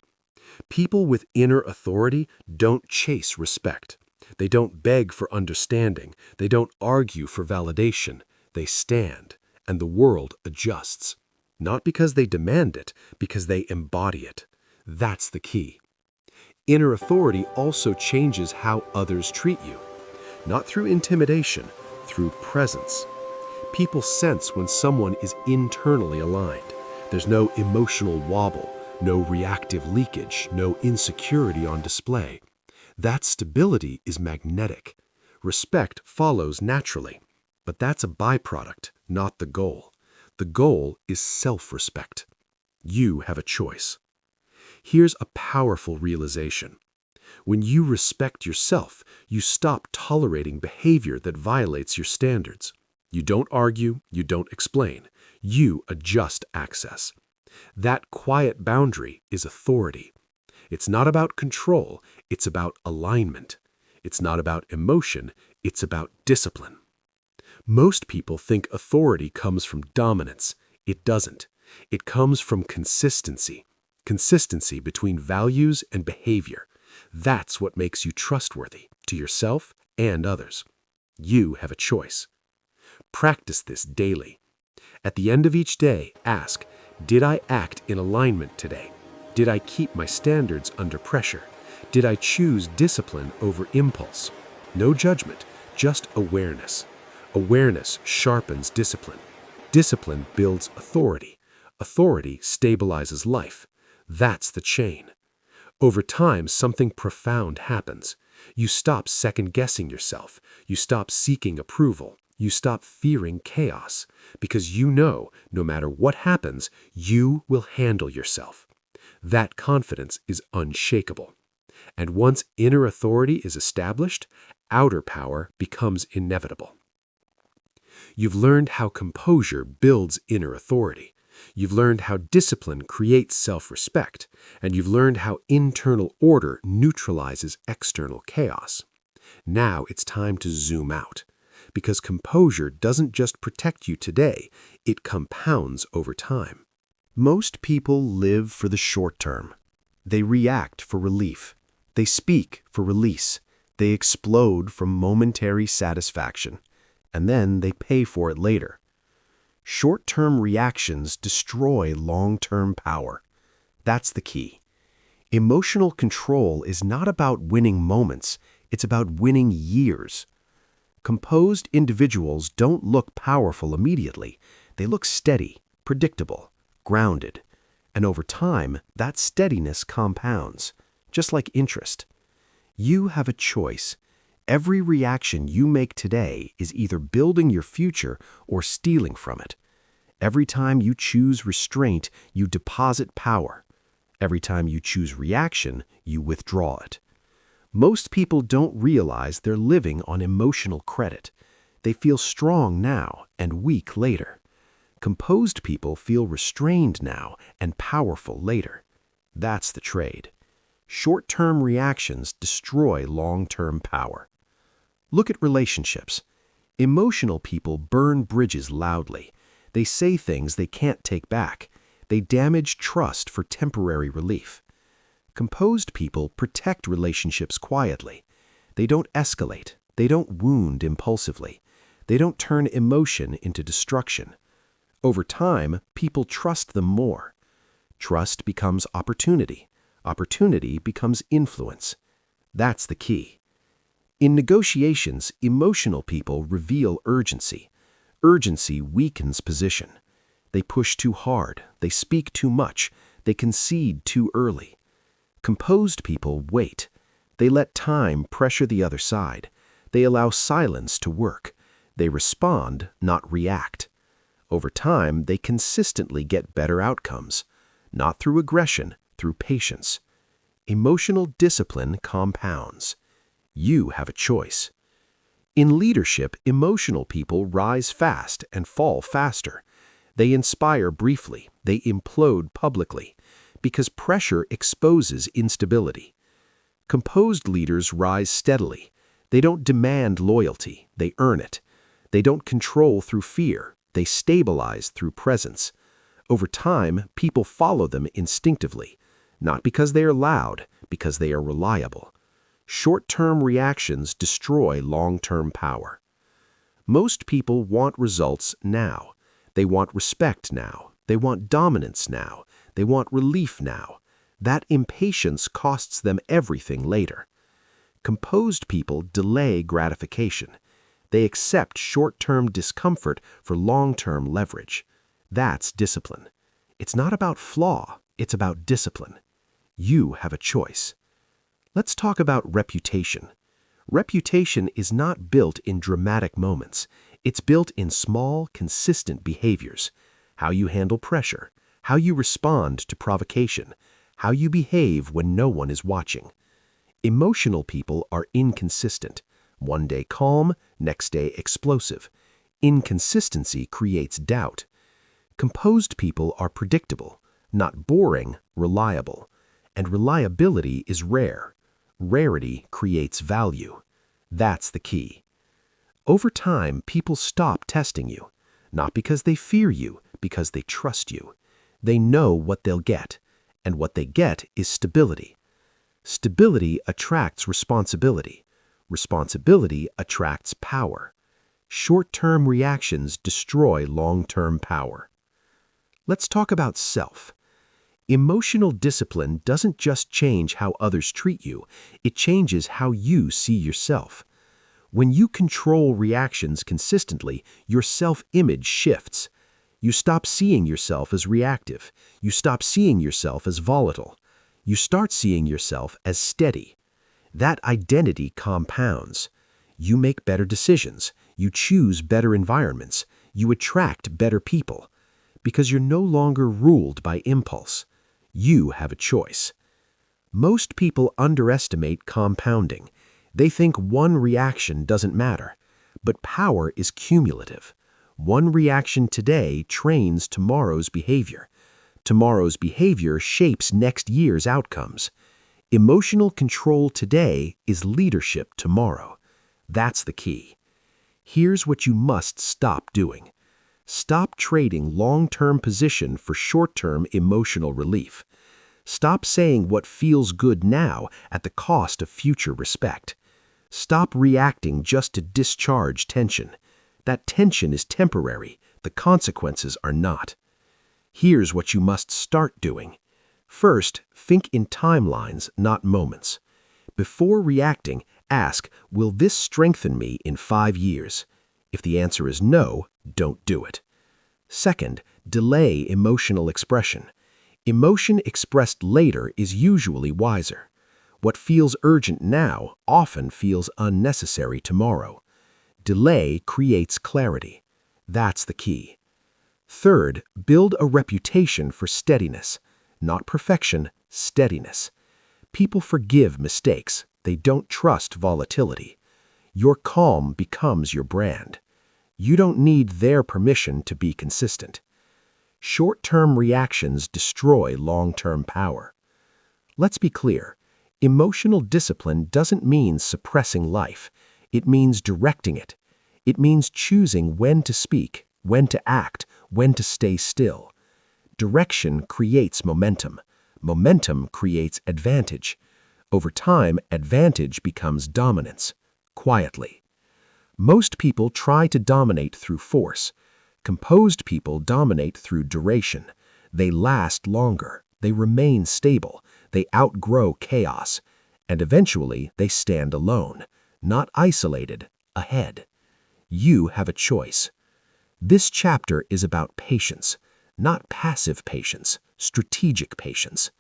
People with inner authority don't chase respect. They don't beg for understanding. They don't argue for validation. They stand, and the world adjusts. Not because they demand it, because they embody it. That's the key. Inner authority also changes how others treat you. Not through intimidation, through presence. People sense when someone is internally aligned. There's no emotional wobble, no reactive leakage, no insecurity on display. That stability is magnetic. Respect follows naturally. But that's a byproduct, not the goal. The goal is self-respect. You have a choice. Here's a powerful realization. When you respect yourself, you stop tolerating behavior that violates your standards. You don't argue, you don't explain. You adjust access. That quiet boundary is authority. It's not about control, it's about alignment. It's not about emotion, it's about discipline. Most people think authority comes from dominance. It doesn't. It comes from consistency. Consistency between values and behavior. That's what makes you trustworthy to yourself and others. You have a choice. Practice this daily. At the end of each day, ask, did I act in alignment today? Did I keep my standards under pressure? Did I choose discipline over impulse? No judgment, just awareness. Awareness sharpens discipline. Discipline builds authority. Authority stabilizes life. That's the chain. Over time, something profound happens. You stop second-guessing yourself. You stop seeking approval. You stop fearing chaos. Because you know, no matter what happens, you will handle yourself. That confidence is unshakable. And once inner authority is established, outer power becomes inevitable. You've learned how composure builds inner authority. You've learned how discipline creates self-respect, and you've learned how internal order neutralizes external chaos. Now it's time to zoom out, because composure doesn't just protect you today, it compounds over time. Most people live for the short term. They react for relief. They speak for release. They explode from momentary satisfaction, and then they pay for it later. Short-term reactions destroy long-term power. That's the key. Emotional control is not about winning moments, it's about winning years. Composed individuals don't look powerful immediately. They look steady, predictable, grounded. And over time, that steadiness compounds, just like interest. You have a choice. Every reaction you make today is either building your future or stealing from it. Every time you choose restraint, you deposit power. Every time you choose reaction, you withdraw it. Most people don't realize they're living on emotional credit. They feel strong now and weak later. Composed people feel restrained now and powerful later. That's the trade. Short-term reactions destroy long-term power. Look at relationships. Emotional people burn bridges loudly. They say things they can't take back. They damage trust for temporary relief. Composed people protect relationships quietly. They don't escalate. They don't wound impulsively. They don't turn emotion into destruction. Over time, people trust them more. Trust becomes opportunity. Opportunity becomes influence. That's the key. In negotiations, emotional people reveal urgency. Urgency weakens position. They push too hard. They speak too much. They concede too early. Composed people wait. They let time pressure the other side. They allow silence to work. They respond, not react. Over time, they consistently get better outcomes, not through aggression, through patience. Emotional discipline compounds. You have a choice. In leadership, emotional people rise fast and fall faster. They inspire briefly. They implode publicly, because pressure exposes instability. Composed leaders rise steadily. They don't demand loyalty. They earn it. They don't control through fear. They stabilize through presence. Over time, people follow them instinctively, not because they are loud, because they are reliable. Short-term reactions destroy long-term power. Most people want results now. They want respect now. They want dominance now. They want relief now. That impatience costs them everything later. Composed people delay gratification. They accept short-term discomfort for long-term leverage. That's discipline. It's not about flaw, it's about discipline. You have a choice. Let's talk about reputation. Reputation is not built in dramatic moments. It's built in small, consistent behaviors. How you handle pressure, how you respond to provocation, how you behave when no one is watching. Emotional people are inconsistent. One day calm, next day explosive. Inconsistency creates doubt. Composed people are predictable, not boring, reliable. And reliability is rare. Rarity creates value. That's the key. Over time, people stop testing you, not because they fear you, because they trust you. They know what they'll get, and what they get is stability. Stability attracts responsibility. Responsibility attracts power. Short-term reactions destroy long-term power. Let's talk about self. Emotional discipline doesn't just change how others treat you, it changes how you see yourself. When you control reactions consistently, your self-image shifts. You stop seeing yourself as reactive. You stop seeing yourself as volatile. You start seeing yourself as steady. That identity compounds. You make better decisions. You choose better environments. You attract better people. Because you're no longer ruled by impulse. You have a choice. Most people underestimate compounding. They think one reaction doesn't matter. But power is cumulative. One reaction today trains tomorrow's behavior. Tomorrow's behavior shapes next year's outcomes. Emotional control today is leadership tomorrow. That's the key. Here's what you must stop doing. Stop trading long-term position for short-term emotional relief. Stop saying what feels good now at the cost of future respect. Stop reacting just to discharge tension. That tension is temporary. The consequences are not. Here's what you must start doing. First, think in timelines, not moments. Before reacting, ask, will this strengthen me in 5 years? If the answer is no, don't do it. Second, delay emotional expression. Emotion expressed later is usually wiser. What feels urgent now often feels unnecessary tomorrow. Delay creates clarity. That's the key. Third, build a reputation for steadiness. Not perfection, steadiness. People forgive mistakes. They don't trust volatility. Your calm becomes your brand. You don't need their permission to be consistent. Short-term reactions destroy long-term power. Let's be clear. Emotional discipline doesn't mean suppressing life. It means directing it. It means choosing when to speak, when to act, when to stay still. Direction creates momentum. Momentum creates advantage. Over time, advantage becomes dominance, quietly. Most people try to dominate through force. Composed people dominate through duration. They last longer. They remain stable. They outgrow chaos. And eventually, they stand alone, not isolated, ahead. You have a choice. This chapter is about patience, not passive patience, strategic patience.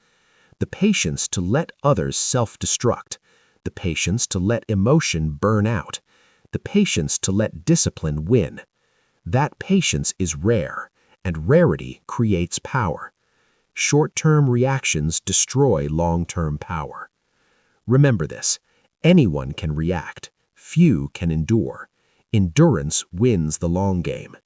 The patience to let others self-destruct, the patience to let emotion burn out, the patience to let discipline win. That patience is rare, and rarity creates power. Short-term reactions destroy long-term power. Remember this, anyone can react, few can endure. Endurance wins the long game.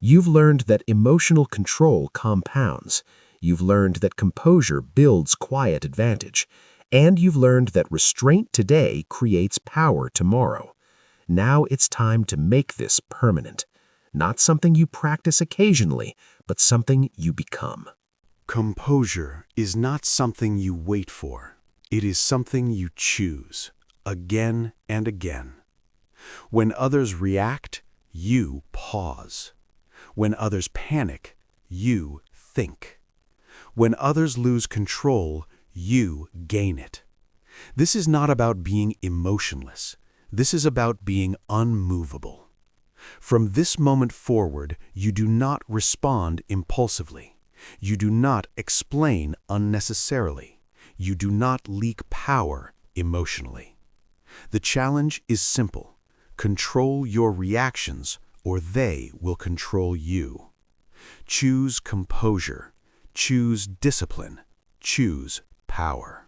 You've learned that emotional control compounds. You've learned that composure builds quiet advantage. And you've learned that restraint today creates power tomorrow. Now it's time to make this permanent. Not something you practice occasionally, but something you become. Composure is not something you wait for. It is something you choose, again and again. When others react, you pause. When others panic, you think. When others lose control, you gain it. This is not about being emotionless. This is about being unmovable. From this moment forward, you do not respond impulsively. You do not explain unnecessarily. You do not leak power emotionally. The challenge is simple. Control your reactions, or they will control you. Choose composure. Choose discipline. Choose power.